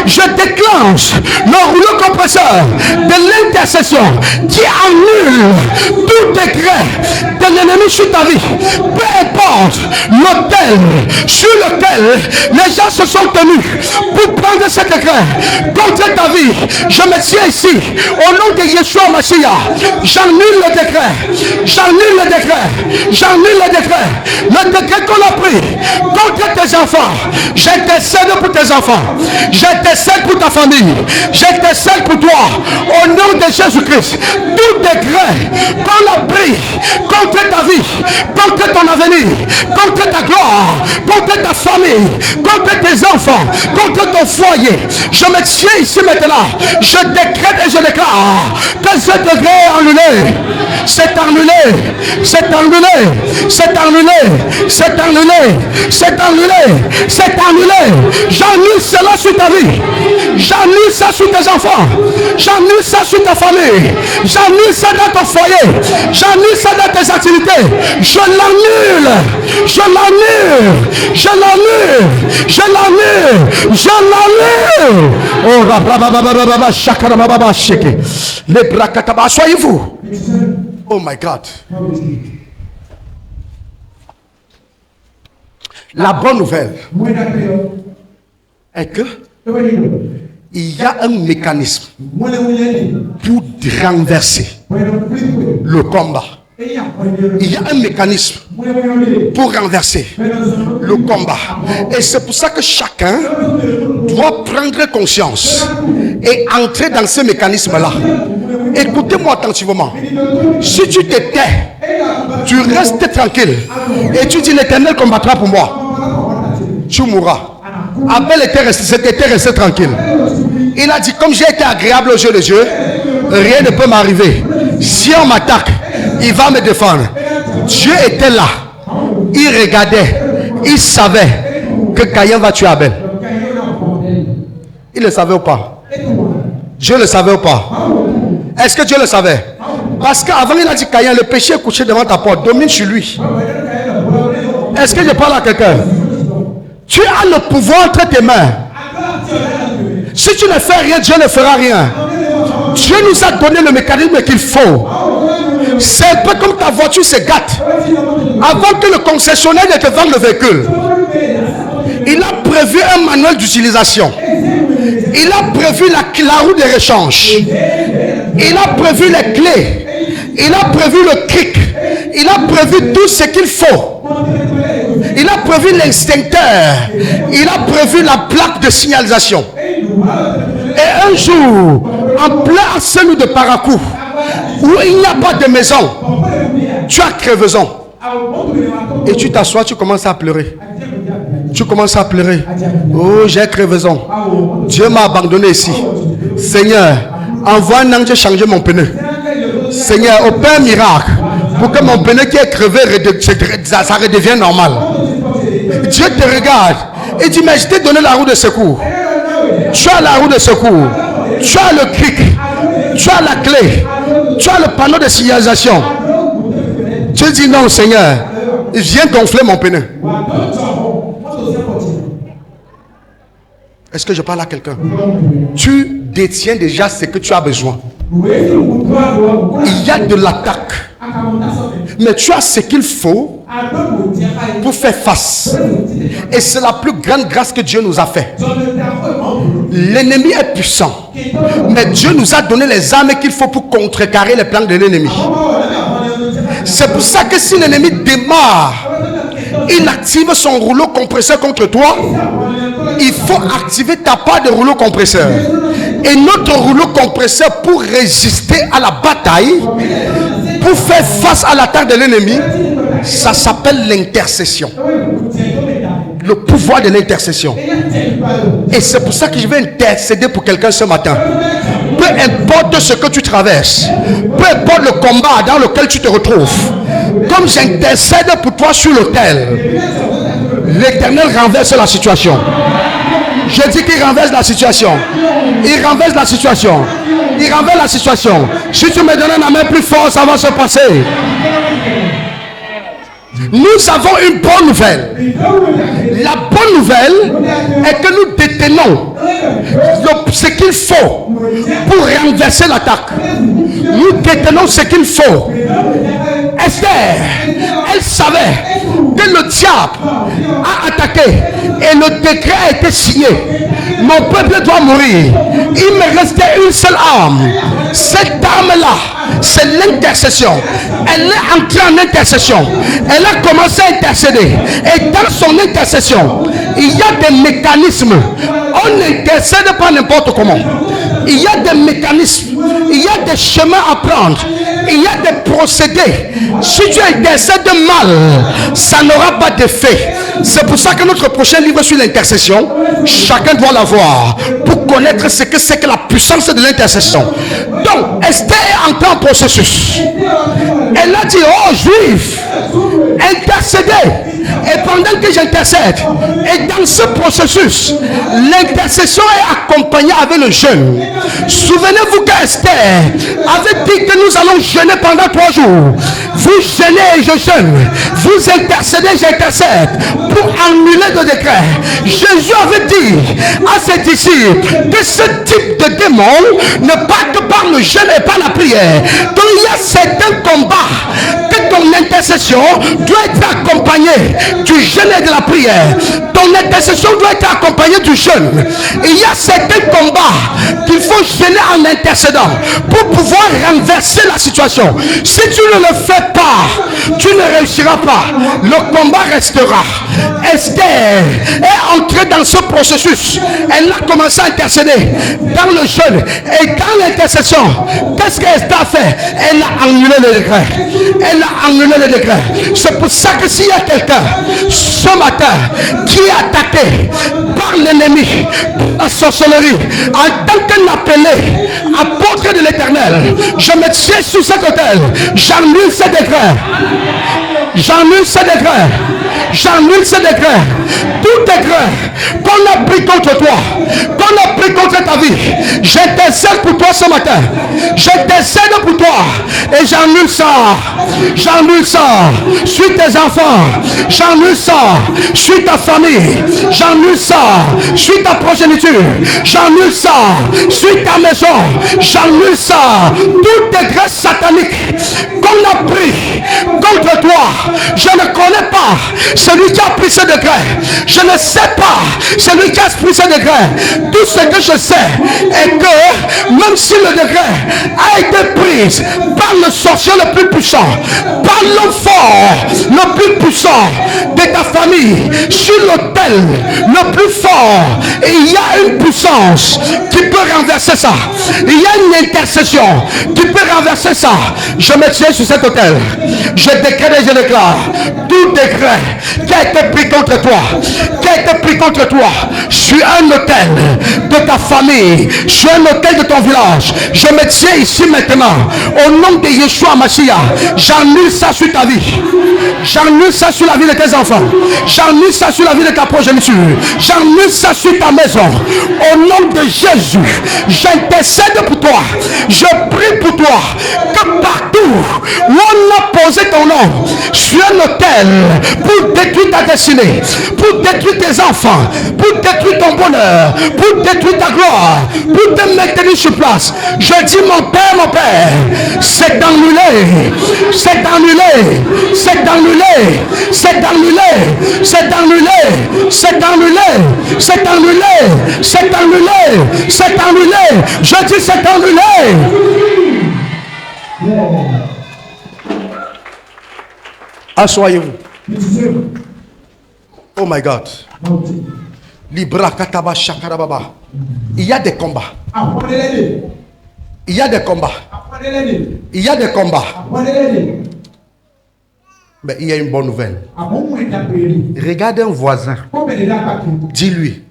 Je déclenche le rouleau compresseur de l'intercession qui annule tout décret de l'ennemi sur ta vie. Peu importe l'autel sur lequel les gens se sont tenus pour prendre ce décret contre ta vie, je me tiens ici au nom de Yeshua Mashiach. J'annule le décret, j'annule le décret, j'annule le décret qu'on a pris contre tes enfants. J'intercède pour tes enfants, j'intercède pour ta famille, j'intercède pour toi au nom de Jésus-Christ. Tout décret qu'on a pris contre ta vie, contre ton avenir, contre ta gloire, contre ta famille, contre tes enfants, contre ton foyer, je me tiens ici maintenant, je décrète et je déclare que ce degré est annulé, c'est annulé, c'est annulé, c'est annulé, c'est annulé, c'est annulé, c'est annulé. J'annule cela sur ta vie, j'annule ça sur tes enfants, j'annule ça sur ta famille, j'annule ça dans ton foyer, j'annule ça dans tes activités, je l'annule, je l'annule, je l'annule, je l'annule, je l'annule. Oh, les brakataba, soyez-vous. Oh my God. La bonne nouvelle est que il y a un mécanisme pour renverser le combat. Il y a un mécanisme pour renverser le combat. Et c'est pour ça que chacun doit prendre conscience et entrer dans ce mécanisme-là Écoutez-moi attentivement. Si tu te tais, tu restes tranquille et tu dis l'Éternel combattra pour moi, tu mourras. Abel était resté tranquille. Il a dit, comme j'ai été agréable aux yeux de Dieu, rien ne peut m'arriver. Si on m'attaque, il va me défendre. Dieu était là. Il regardait. Il savait que Caïn va tuer Abel. Il le savait ou pas? Dieu le savait ou pas? Est-ce que Dieu le savait? Parce qu'avant il a dit, Caïn, le péché est couché devant ta porte, domine sur lui. Est-ce que je parle à quelqu'un? Tu as le pouvoir entre tes mains. Si tu ne fais rien, Dieu ne fera rien. Dieu nous a donné le mécanisme qu'il faut. C'est un peu comme ta voiture se gâte. Avant que le concessionnaire ne te vende le véhicule, il a prévu un manuel d'utilisation. Il a prévu la roue de rechange. Il a prévu les clés. Il a prévu le cric. Il a prévu tout ce qu'il faut. Il a prévu l'extincteur. Il a prévu la plaque de signalisation. Et un jour, en plein assaut de Parakou, où il n'y a pas de maison, tu as crevaison. Et tu t'assois, tu commences à pleurer. Tu commences à pleurer. Oh, j'ai crevaison. Dieu m'a abandonné ici. Seigneur, envoie un ange changer mon pneu. Seigneur, opère un miracle pour que mon pneu qui est crevé, ça redevienne normal. Dieu te regarde et dit, mais je t'ai donné la roue de secours. Tu as la roue de secours. Tu as le cric. Tu as la clé. Tu as le panneau de signalisation. Tu dis non, Seigneur, viens gonfler mon pneu. Est-ce que je parle à quelqu'un? Tu détiens déjà ce que tu as besoin. Il y a de l'attaque, mais tu as ce qu'il faut pour faire face. Et c'est la plus grande grâce que Dieu nous a fait. L'ennemi est puissant, mais Dieu nous a donné les armes qu'il faut pour contrecarrer les plans de l'ennemi. C'est pour ça que si l'ennemi démarre, il active son rouleau compresseur contre toi. Il faut activer ta part de rouleau compresseur. Et notre rouleau compresseur, pour résister à la bataille, pour faire face à l'attaque de l'ennemi, ça s'appelle l'intercession. Le pouvoir de l'intercession. Et c'est pour ça que je vais intercéder pour quelqu'un ce matin. Peu importe ce que tu traverses, peu importe le combat dans lequel tu te retrouves, comme j'intercède pour toi sur l'autel, l'Éternel renverse la situation. Je dis qu'il renverse la situation. Il renverse la situation. Il renverse la situation. Si tu me donnes un amen plus fort, ça va se passer. Nous avons une bonne nouvelle. La bonne nouvelle est que nous détenons ce qu'il faut pour renverser l'attaque. Nous détenons ce qu'il faut. Esther, elle savait que le diable a attaqué et le décret a été signé. Mon peuple doit mourir. Il me restait une seule arme. Cette arme-là, c'est l'intercession. Elle est entrée en intercession. Elle a commencé à intercéder. Et dans son intercession, il y a des mécanismes. On n'intercède pas n'importe comment. Il y a des mécanismes. Il y a des chemins à prendre. Il y a des procédés. Si tu intercèdes mal, ça n'aura pas d'effet. C'est pour ça que notre prochain livre sur l'intercession, chacun doit l'avoir pour connaître ce que c'est que la puissance de l'intercession. Donc, Esther est entrée en processus. Elle a dit, oh Juifs, intercédez. Et pendant que j'intercède, et dans ce processus, l'intercession est accompagnée avec le jeûne. Souvenez-vous qu'Esther avait dit que nous allons jeûner pendant 3 jours. Vous jeûnez et je jeûne. Vous intercédez, j'intercède pour annuler le décret. Jésus avait dit à ses disciples que ce type de démon ne part que par le jeûne et par la prière. Donc il y a certains combats que ton intercession intercession doit être accompagnée du jeûne et de la prière. Ton intercession doit être accompagnée du jeûne. Il y a certains combats qu'il faut jeûner en intercédant pour pouvoir renverser la situation. Si tu ne le fais pas, tu ne réussiras pas. Le combat restera. Esther est entrée dans ce processus. Elle a commencé à intercéder dans le jeûne et dans l'intercession. Qu'est-ce qu'Esther a fait? Elle a annulé le décret. Elle a annulé le décret. C'est pour ça que s'il y a quelqu'un ce matin qui est attaqué par l'ennemi, la sorcellerie, en tant qu'un appelé apôtre de l'Éternel, je me tiens sous cet autel. J'annule ce décret. J'annule ce décret. J'annule ce décret. Tout décret qu'on a pris contre toi, qu'on a pris contre ta vie, j'intercède pour toi ce matin. J'intercède pour toi et j'annule ça. J'annule ça sur tes enfants. J'annule ça sur ta famille. J'annule ça sur ta progéniture. J'annule ça sur ta maison. J'annule ça. Tout décret satanique qu'on a pris contre toi, je ne connais pas celui qui a pris ce décret. Je ne sais pas celui qui a pris ce décret. Tout ce que je sais est que même si le décret a été pris par le sorcier le plus puissant, par l'homme fort le plus puissant de ta famille, sur l'autel le plus fort, et il y a une puissance qui peut renverser ça. Il y a une intercession qui peut renverser ça. Je me tiens sur cet autel. Je décrète et je déclare tout décret qui a été pris contre toi, qui a été pris contre toi, sur un autel de ta famille, sur un autel de ton village. Je me tiens ici maintenant. Au nom de Yeshua Mashiach, j'annule ça sur ta vie. J'annule ça sur la vie de tes enfants. J'annule ça sur la vie de ta progéniture. J'annule ça sur ta maison. Au nom de Jésus, j'intercède pour toi. Je prie pour toi que partout où on a posé ton nom sur un autel pour détruire ta destinée, pour détruire tes enfants, pour détruire ton bonheur, pour détruire ta gloire, pour te maintenir sur place, je dis mon Père, c'est annulé, c'est annulé, c'est annulé, c'est annulé, c'est annulé, c'est annulé, c'est annulé, c'est annulé, c'est annulé, je dis c'est annulé. Assoyez-vous. Oh my God. Libra kataba shakarababa. Il y a des combats. Il y a des combats. Il y a des combats. Mais il y a une bonne nouvelle. Regarde un voisin. Dis-lui.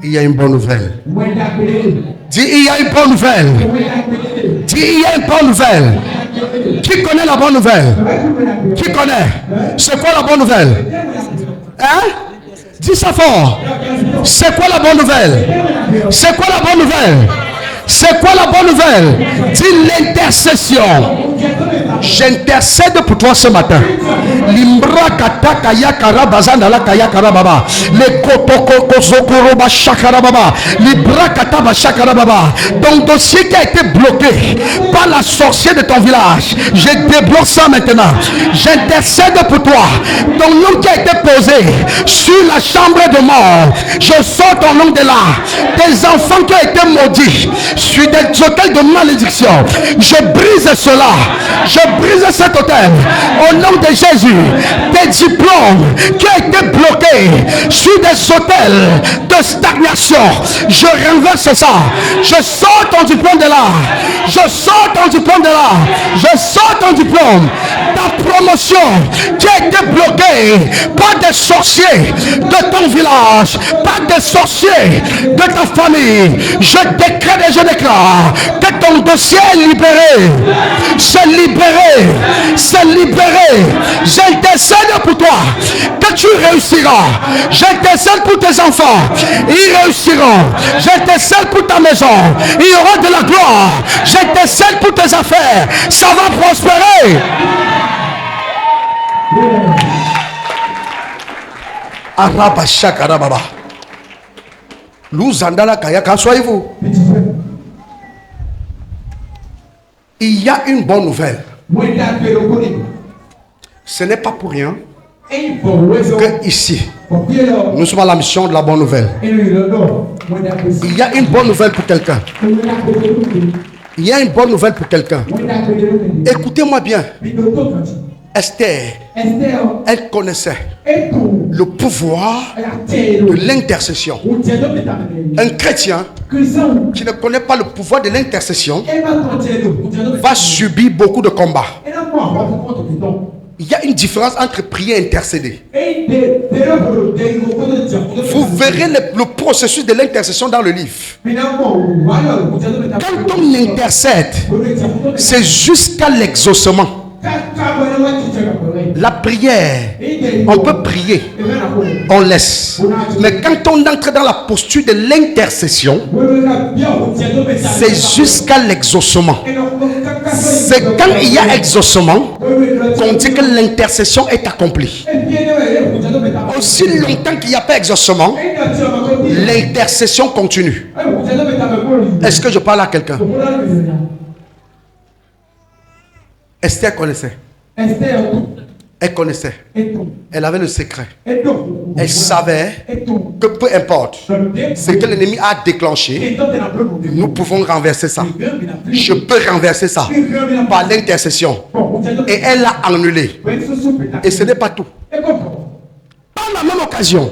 Il y a une bonne nouvelle. Dis, il y a une bonne nouvelle. Dis, il y a une bonne nouvelle. Qui connaît la bonne nouvelle? Qui connaît? C'est quoi la bonne nouvelle? Hein? Dis ça fort. C'est quoi la bonne nouvelle? C'est quoi la bonne nouvelle? C'est quoi la bonne nouvelle? Dis l'intercession. J'intercède pour toi ce matin. Limbra kataka yakara bazanda la kayakara baba. Le kotoko kozokoro ba shakara baba. Libra kataba shakara baba. Ton dossier qui a été bloqué par la sorcière de ton village, je débloque ça maintenant. J'intercède pour toi. Ton nom qui a été posé sur la chambre de mort, je sors ton nom de là. Tes enfants qui ont été maudits sur des hôtels de malédiction, je brise cela. Je brise cet hôtel au nom de Jésus. Tes diplômes qui ont été bloqués sur des hôtels de stagnation, je renverse ça. Je sors ton diplôme de là. Je sors ton diplôme de là. Je sors ton diplôme. Ta promotion qui a été bloquée par des sorciers de ton village, par des sorciers de ta famille, je décrète et je déclare que ton dossier est libéré. C'est libéré. C'est libéré. J'intercède pour toi que tu réussiras. J'intercède pour tes enfants. Ils réussiront. J'intercède pour ta maison. Il y aura de la gloire. J'intercède pour tes affaires. Ça va prospérer. Araba shakara baba. Louzandala kayaka, soyez-vous. Il y a une bonne nouvelle. Ce n'est pas pour rien que ici, nous sommes à la mission de la bonne nouvelle. Il y a une bonne nouvelle pour quelqu'un. Il y a une bonne nouvelle pour quelqu'un. Écoutez-moi bien. Esther, elle connaissait le pouvoir de l'intercession. Un chrétien qui ne connaît pas le pouvoir de l'intercession va subir beaucoup de combats. Il y a une différence entre prier et intercéder. Vous verrez le processus de l'intercession dans le livre. Quand on intercède, c'est jusqu'à l'exaucement. La prière, on peut prier, on laisse. Mais quand on entre dans la posture de l'intercession, c'est jusqu'à l'exaucement. C'est quand il y a exaucement qu'on dit que l'intercession est accomplie. Aussi longtemps qu'il n'y a pas exaucement, l'intercession continue. Est-ce que je parle à quelqu'un? Esther connaissait. Elle connaissait. Elle avait le secret. Elle savait que peu importe ce que l'ennemi a déclenché, nous pouvons renverser ça. Je peux renverser ça par l'intercession. Et elle l'a annulé. Et ce n'est pas tout. Par la même occasion,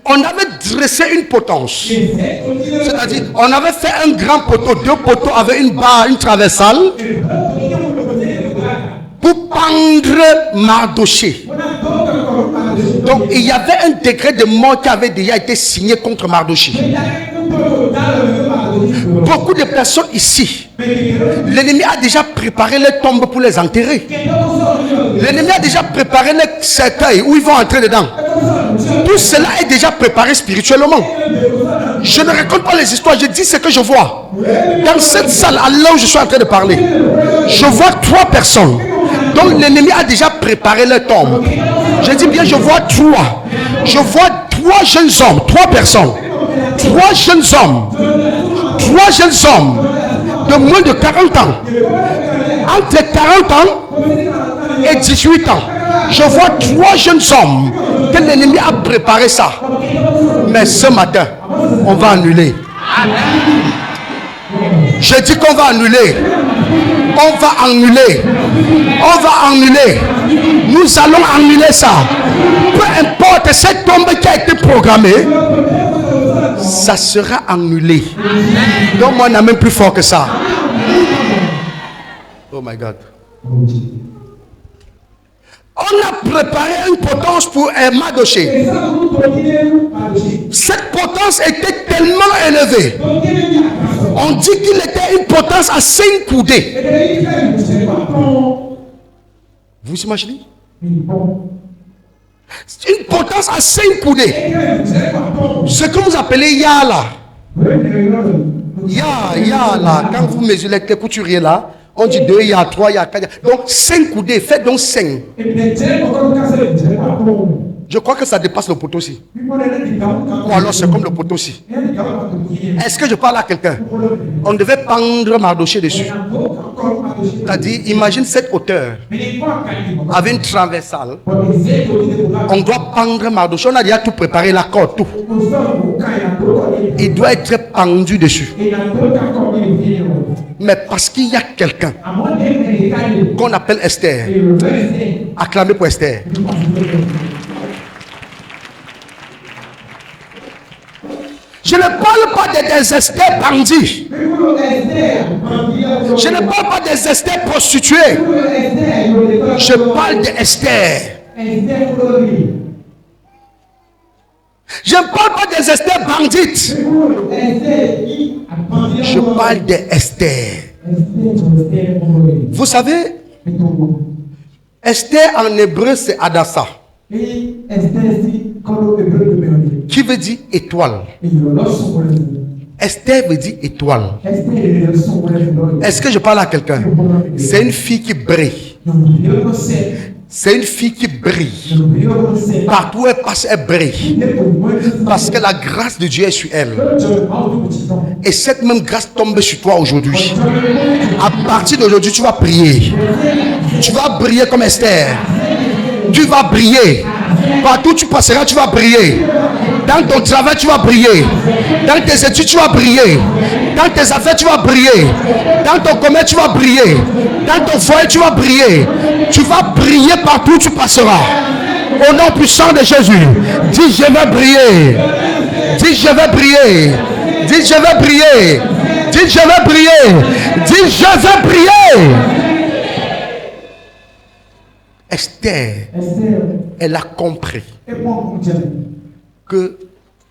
on avait dressé une potence. C'est-à-dire, on avait fait un grand poteau, 2 poteaux avec une barre, une traversale, pour pendre Mardochée. Donc il y avait un décret de mort qui avait déjà été signé contre Mardochée. Beaucoup de personnes ici, l'ennemi a déjà préparé les tombes pour les enterrer. L'ennemi a déjà préparé les cercueils où ils vont entrer dedans. Tout cela est déjà préparé spirituellement. Je ne raconte pas les histoires, je dis ce que je vois. Dans cette salle, à là où je suis en train de parler, je vois 3 personnes dont l'ennemi a déjà préparé les tombes. Je dis bien, je vois 3. Je vois 3 jeunes hommes, 3 personnes. 3 jeunes hommes. 3 jeunes hommes de moins de 40 ans. Entre 40 ans et 18 ans. Je vois 3 jeunes hommes que l'ennemi a préparé ça. Mais ce matin, on va annuler. Je dis qu'on va annuler. On va annuler. On va annuler. Nous allons annuler ça. Peu importe cette tombe qui a été programmée, ça sera annulé. Donc moi, on n'a même plus fort que ça. Oh my God. On a préparé une potence pour Mardochée. Cette potence était tellement élevée. On dit qu'il était une potence à 5 coudées. Vous imaginez? Une potence à 5 coudées. Ce que vous appelez Ya là. Ya là. Quand vous mesurez les couturiers là, on dit 2 Ya, 3 Ya, 4 Ya. Donc 5 coudées, faites donc 5. Je crois que ça dépasse le poteau aussi. Ou alors c'est comme le poteau aussi. Est-ce que je parle à quelqu'un? On devait pendre Mardochée dessus. C'est-à-dire, imagine cette hauteur avec une traversale. On doit pendre Mardochée. On a déjà tout préparé, la corde, tout. Il doit être pendu dessus. Mais parce qu'il y a quelqu'un qu'on appelle Esther. Acclamez pour Esther. Je ne parle pas des Esther bandits. Je ne parle pas des Esther prostituées. Je parle d'Esther. Je ne parle pas des Esther bandites. Je parle d'Esther. Vous savez, Esther en hébreu c'est Adassa. Qui veut dire étoile. Esther veut dire étoile. Est-ce que je parle à quelqu'un? C'est une fille qui brille. C'est une fille qui brille. Partout où elle passe, elle brille. Parce que la grâce de Dieu est sur elle. Et cette même grâce tombe sur toi aujourd'hui. À partir d'aujourd'hui, tu vas prier. Tu vas briller comme Esther. Tu vas briller. Partout où tu passeras, tu vas briller. Dans ton travail, tu vas briller. Dans tes études, tu vas briller. Dans tes affaires, tu vas briller. Dans ton commerce, tu vas briller. Dans ton foyer, tu vas briller. Tu vas briller partout où tu passeras. Au nom puissant de Jésus. Dis, je vais briller. Dis, je vais briller. Dis, je vais briller. Dis, je vais briller. Dis, je vais briller. Esther, elle a compris que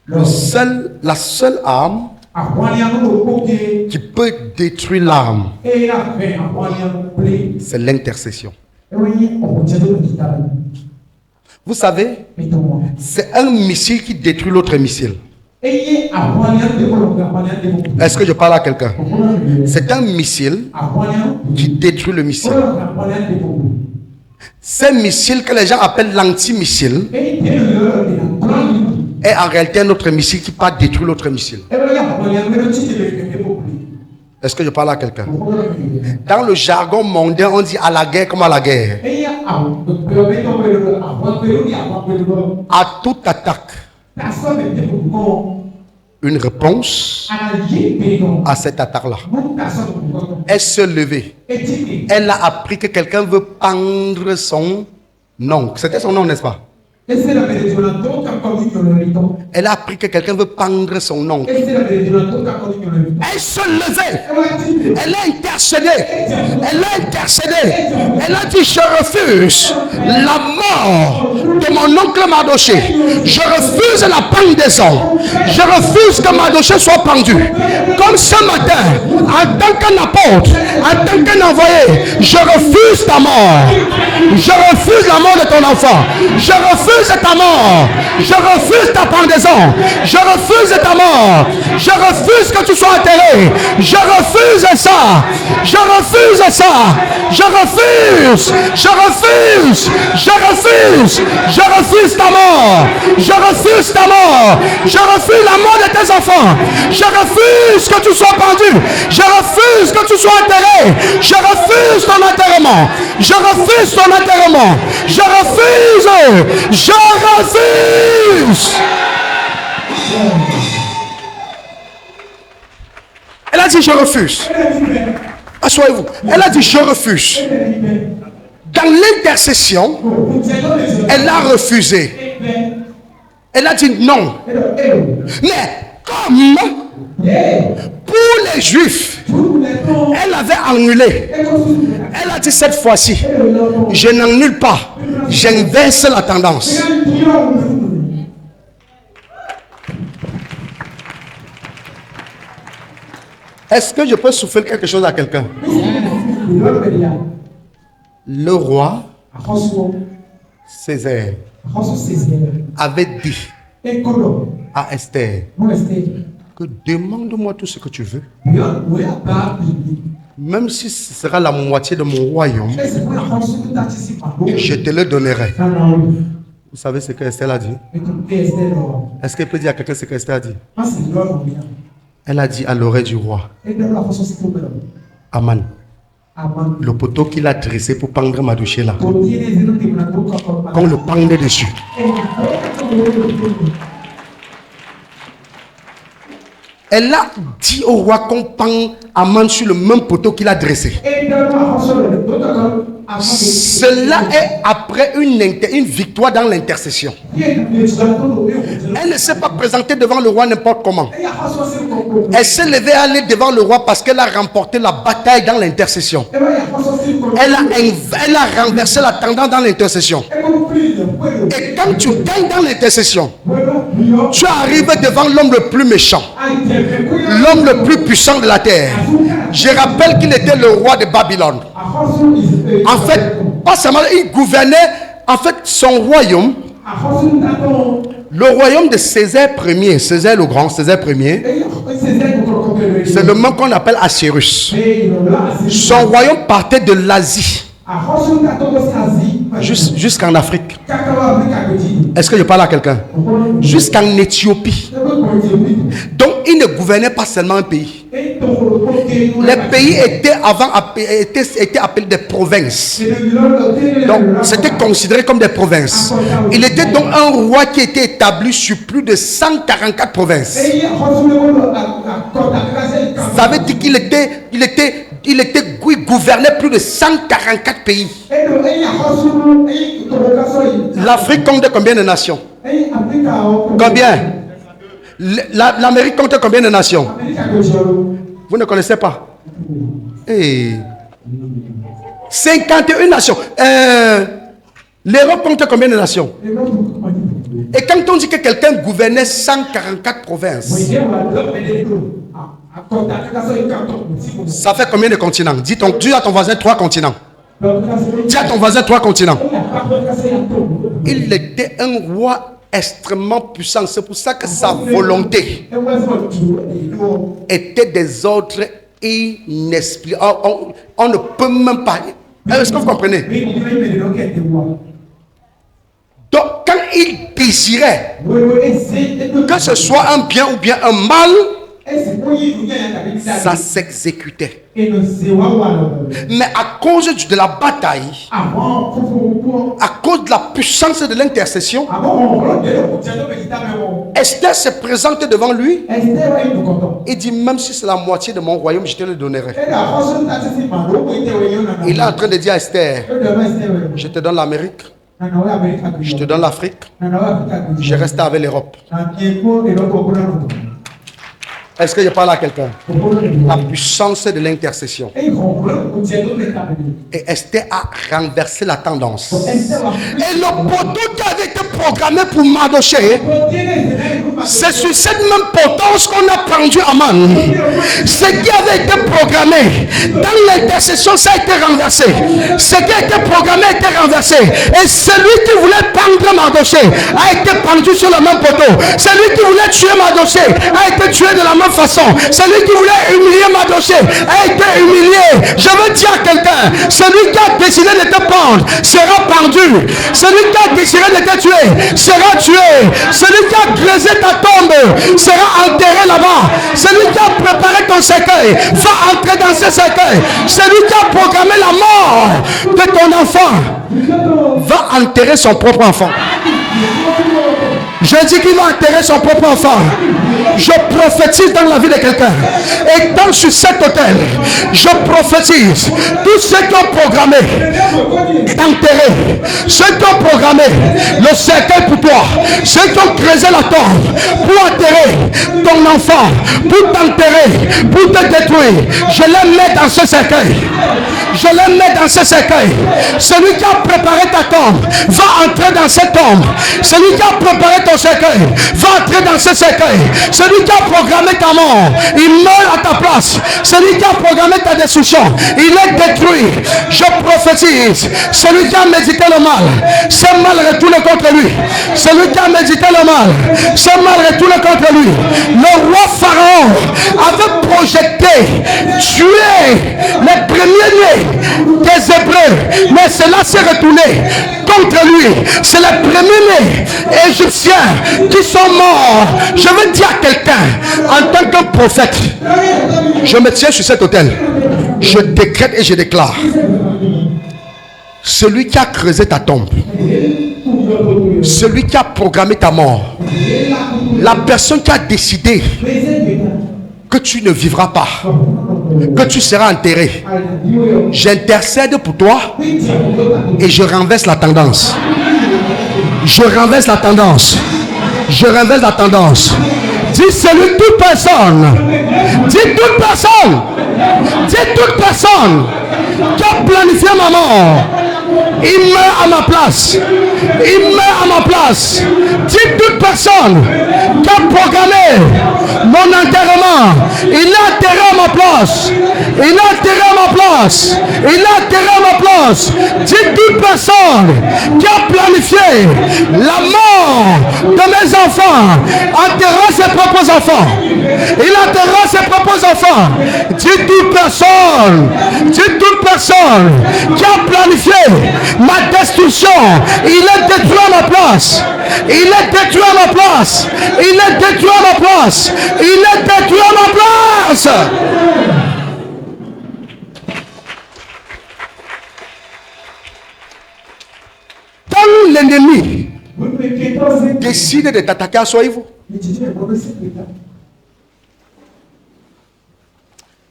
la seule arme qui peut détruire l'âme, c'est l'intercession. Vous savez, c'est un missile qui détruit l'autre missile. Est-ce que je parle à quelqu'un? C'est un missile qui détruit le missile. Ces missiles que les gens appellent l'anti-missile est en réalité un autre missile qui peut détruire l'autre missile. Est-ce que je parle à quelqu'un? Dans le jargon mondain, on dit à la guerre comme à la guerre. À toute attaque, une réponse à cette attaque-là. Elle se levait. Elle a appris que quelqu'un veut pendre son oncle. C'était son nom, n'est-ce pas? Elle a appris que quelqu'un veut pendre son oncle. Elle se levait. Elle a intercédé. Elle a intercédé. Elle a dit, je refuse la mort de mon oncle Mardoché. Je refuse la pendaison. Je refuse que Mardoché soit pendu. Comme ce matin, en tant qu'un apôtre, en tant qu'un envoyé, je refuse ta mort. Je refuse la mort de ton enfant. Je refuse ta mort. Je refuse ta pendaison. Je refuse ta mort. Je refuse que tu sois enterré. Je refuse ça. Je refuse ça. Je refuse. Je refuse. Je refuse. Je refuse ta mort. Je refuse ta mort. Je refuse la mort de tes enfants. Je refuse que tu sois pendu. Je refuse que tu sois enterré. Je refuse ton enterrement. Je refuse ton enterrement. Je refuse. Je refuse. Elle a dit je refuse. Assoyez-vous. Elle a dit je refuse. Dans l'intercession, elle a refusé. Elle a dit non. Mais comme pour les Juifs, elle avait annulé. Elle a dit cette fois-ci, je n'annule pas, j'inverse la tendance. Est-ce que je peux souffler quelque chose à quelqu'un? Le roi Césaire avait dit à Esther que demande-moi tout ce que tu veux, même si ce sera la moitié de mon royaume, je te le donnerai. Vous savez ce que Esther a dit? Est-ce qu'elle peut dire à quelqu'un ce que Esther a dit? Elle a dit à l'oreille du roi, Aman, le poteau qu'il a dressé pour pendre Mardoché là, qu'on le pende dessus. Elle a dit au roi qu'on pend Aman sur le même poteau qu'il a dressé. Cela est après une victoire dans l'intercession. Elle ne s'est pas présentée devant le roi n'importe comment. Elle s'est levée à aller devant le roi parce qu'elle a remporté la bataille dans l'intercession. Elle a renversé la tendance dans l'intercession. Et quand tu gagnes dans l'intercession, tu arrives devant l'homme le plus méchant, l'homme le plus puissant de la terre. Je rappelle qu'il était le roi de Babylone. En fait, pas seulement, il gouvernait en fait son royaume. Le royaume de Césaire Ier, Césaire le Grand, Césaire Ier, c'est le même qu'on appelle Assyrus. Son royaume partait de l'Asie jusqu'en Afrique. Est-ce que je parle à quelqu'un? Jusqu'en Éthiopie. Donc il ne gouvernait pas seulement un pays. Les pays étaient avant étaient appelés des provinces. Donc, c'était considéré comme des provinces. Il était donc un roi qui était établi sur plus de 144 provinces. Ça veut dire qu'il gouvernait plus de 144 pays. L'Afrique compte combien de nations? Combien? L'Amérique compte combien de nations? Vous ne connaissez pas? Hey. 51 nations. L'Europe compte combien de nations? Et quand on dit que quelqu'un gouvernait 144 provinces, ça fait combien de continents? Dis à ton voisin 3 continents. Dis à ton voisin 3 continents. Il était un roi extrêmement puissant. C'est pour ça que sa volonté était des ordres inexplicables. On ne peut même pas. Est-ce que vous comprenez? Donc, quand il désirait que ce soit un bien ou bien un mal, ça s'exécutait. Mais à cause de la bataille, à cause de la puissance de l'intercession, Esther se présente devant lui et dit, même si c'est la moitié de mon royaume, je te le donnerai. Il est en train de dire à Esther, je te donne l'Amérique, je te donne l'Afrique, je reste avec l'Europe. Est-ce que je parle à quelqu'un? La puissance de l'intercession. Et Esther a renversé la tendance. Et le poteau qui avait été programmé pour Mardochée, c'est sur cette même potence qu'on a pendu Aman. Ce qui avait été programmé dans l'intercession, ça a été renversé. Ce qui a été programmé a été renversé. Et celui qui voulait pendre Mardochée a été pendu sur le même poteau. Celui qui voulait tuer Mardochée a été tué de la même façon. Celui qui voulait humilier Mardochée a été humilié. Je veux dire à quelqu'un, celui qui a décidé de te pendre sera pendu. Celui qui a décidé de te tuer sera tué. Celui qui a creusé ta tombe sera enterré là-bas. Celui qui a préparé ton cercueil va entrer dans ce cercueil. Celui qui a programmé la mort de ton enfant va enterrer son propre enfant. Je dis qu'il va enterrer son propre enfant. Je prophétise dans la vie de quelqu'un. Étant sur cet autel, je prophétise tous ceux qui ont programmé enterrer, ceux qui ont programmé le cercueil pour toi, ceux qui ont creusé la tombe pour enterrer ton enfant, pour t'enterrer, pour te détruire. Je les mets dans ce cercueil. Je les mets dans ce cercueil. Celui qui a préparé ta tombe va entrer dans cette tombe. Celui qui a préparé ton cercueil va entrer dans ce cercueil. Celui qui a programmé ta mort, il meurt à ta place. Celui qui a programmé ta destruction, il est détruit. Je prophétise, celui qui a médité le mal, ce mal retourne contre lui. Celui qui a médité le mal, ce mal retourne contre lui. Le roi Pharaon avait projeté tuer les premiers-nés des Hébreux, mais cela s'est retourné contre lui. C'est les premiers-nés égyptiens qui sont morts. Je veux dire à quelqu'un, en tant que prophète, je me tiens sur cet autel. Je décrète et je déclare, celui qui a creusé ta tombe, celui qui a programmé ta mort, la personne qui a décidé que tu ne vivras pas, que tu seras enterré, j'intercède pour toi et je renverse la tendance. Je renverse la tendance. Je renverse la tendance. Dis celui, toute personne. Dis toute personne. Dis toute personne qui a planifié ma mort. Il meurt à ma place. Il meurt à ma place. Dis toute personne qui a programmé mon enterrement. Il est enterré à ma place. Il est enterré à ma place. Il est enterré à ma place. Dis toute personne qui a planifié la mort de mes enfants enterrera ses propres enfants. Il enterrera ses propres enfants. Dis toute personne qui a planifié ma destruction, il est détruit à ma place. Il est détruit à ma place. Il est détruit à ma place. Il est détruit à ma place. l'ennemi décide de t'attaquer, assoyez-vous.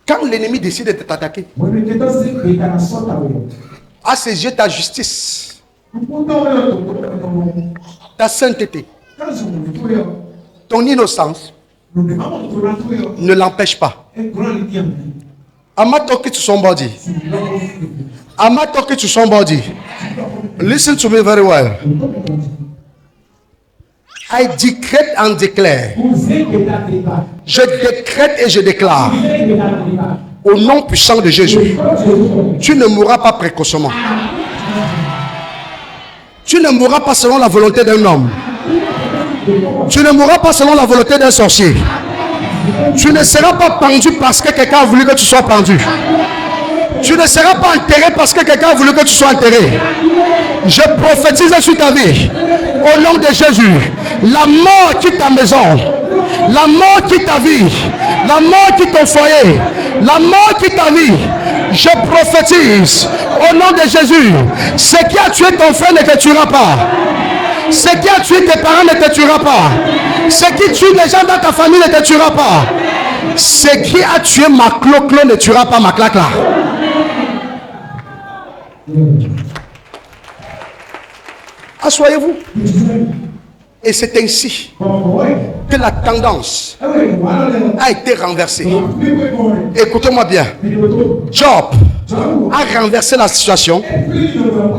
Quand l'ennemi décide de t'attaquer, à ses yeux, ta justice, ta sainteté, ton innocence ne l'empêche pas. I'm not talking to somebody. I'm not talking to somebody. Listen to me very well. I decrete and declare. Je décrète et je déclare. Au nom puissant de Jésus, tu ne mourras pas précocement. Tu ne mourras pas selon la volonté d'un homme. Tu ne mourras pas selon la volonté d'un sorcier. Tu ne seras pas pendu parce que quelqu'un a voulu que tu sois pendu. Tu ne seras pas enterré parce que quelqu'un a voulu que tu sois enterré. Je prophétise sur ta vie. Au nom de Jésus, la mort quitte ta maison. La mort quitte ta vie. La mort quitte ton foyer. La mort quitte ta vie. Je prophétise au nom de Jésus. Ce qui a tué ton frère ne te tuera pas. Ce qui a tué tes parents ne te tuera pas. Ce qui tue les gens dans ta famille ne te tuera pas. Ce qui a tué ma clo-clo ne tuera pas ma claque-là. Assoyez-vous. Et c'est ainsi que la tendance a été renversée. Écoutez-moi bien. Job a renversé la situation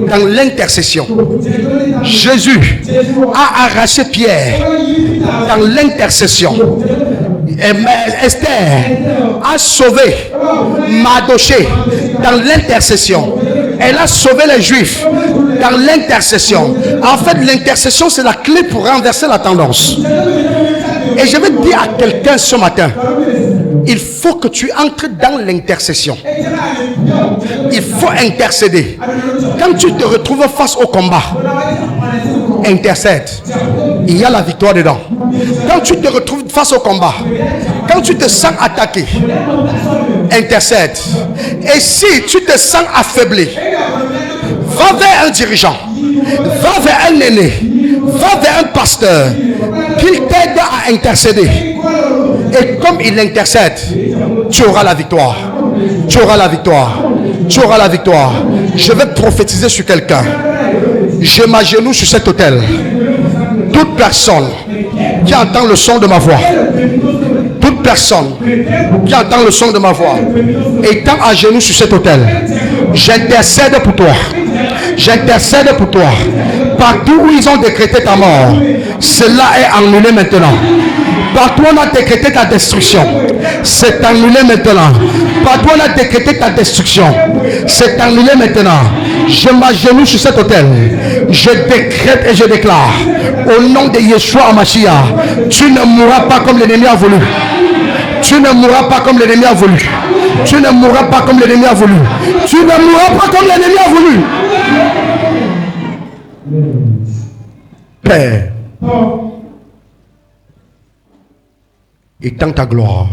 dans l'intercession. Jésus a arraché Pierre dans l'intercession. Esther a sauvé Mardochée dans l'intercession. Elle a sauvé les Juifs dans l'intercession. En fait, l'intercession, c'est la clé pour renverser la tendance. Et je vais dire à quelqu'un ce matin, il faut que tu entres dans l'intercession. Il faut intercéder. Quand tu te retrouves face au combat, intercède. Il y a la victoire dedans. Quand tu te retrouves face au combat, quand tu te sens attaqué, intercède. Et si tu te sens affaibli, va vers un dirigeant, va vers un aîné, va vers un pasteur, qu'il t'aide à intercéder. Et comme il intercède, tu auras la victoire. Tu auras la victoire. Tu auras la victoire. Je vais prophétiser sur quelqu'un. Je m'agenouille sur cet autel. Toute personne qui entend le son de ma voix, toute personne qui entend le son de ma voix, étant à genoux sur cet autel, j'intercède pour toi. J'intercède pour toi. Partout où ils ont décrété ta mort, cela est annulé maintenant. Partout où on a décrété ta destruction, c'est annulé maintenant. Partout où on a décrété ta destruction, c'est annulé maintenant. Je m'agenouille sur cet autel. Je décrète et je déclare au nom de Yeshua Hamashiach, tu ne mourras pas comme l'ennemi a voulu. Tu ne mourras pas comme l'ennemi a voulu. Tu ne mourras pas comme l'ennemi a voulu. Tu ne mourras pas comme l'ennemi a voulu. Père, étends ta gloire.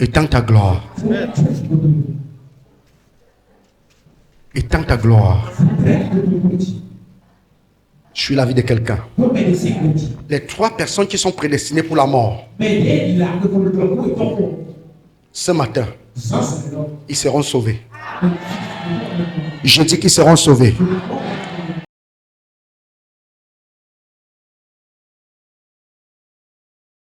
Étends ta gloire. Étends ta gloire. Je suis la vie de quelqu'un. Les 3 personnes qui sont prédestinées pour la mort, ce matin, ils seront sauvés. Je dis qu'ils seront sauvés.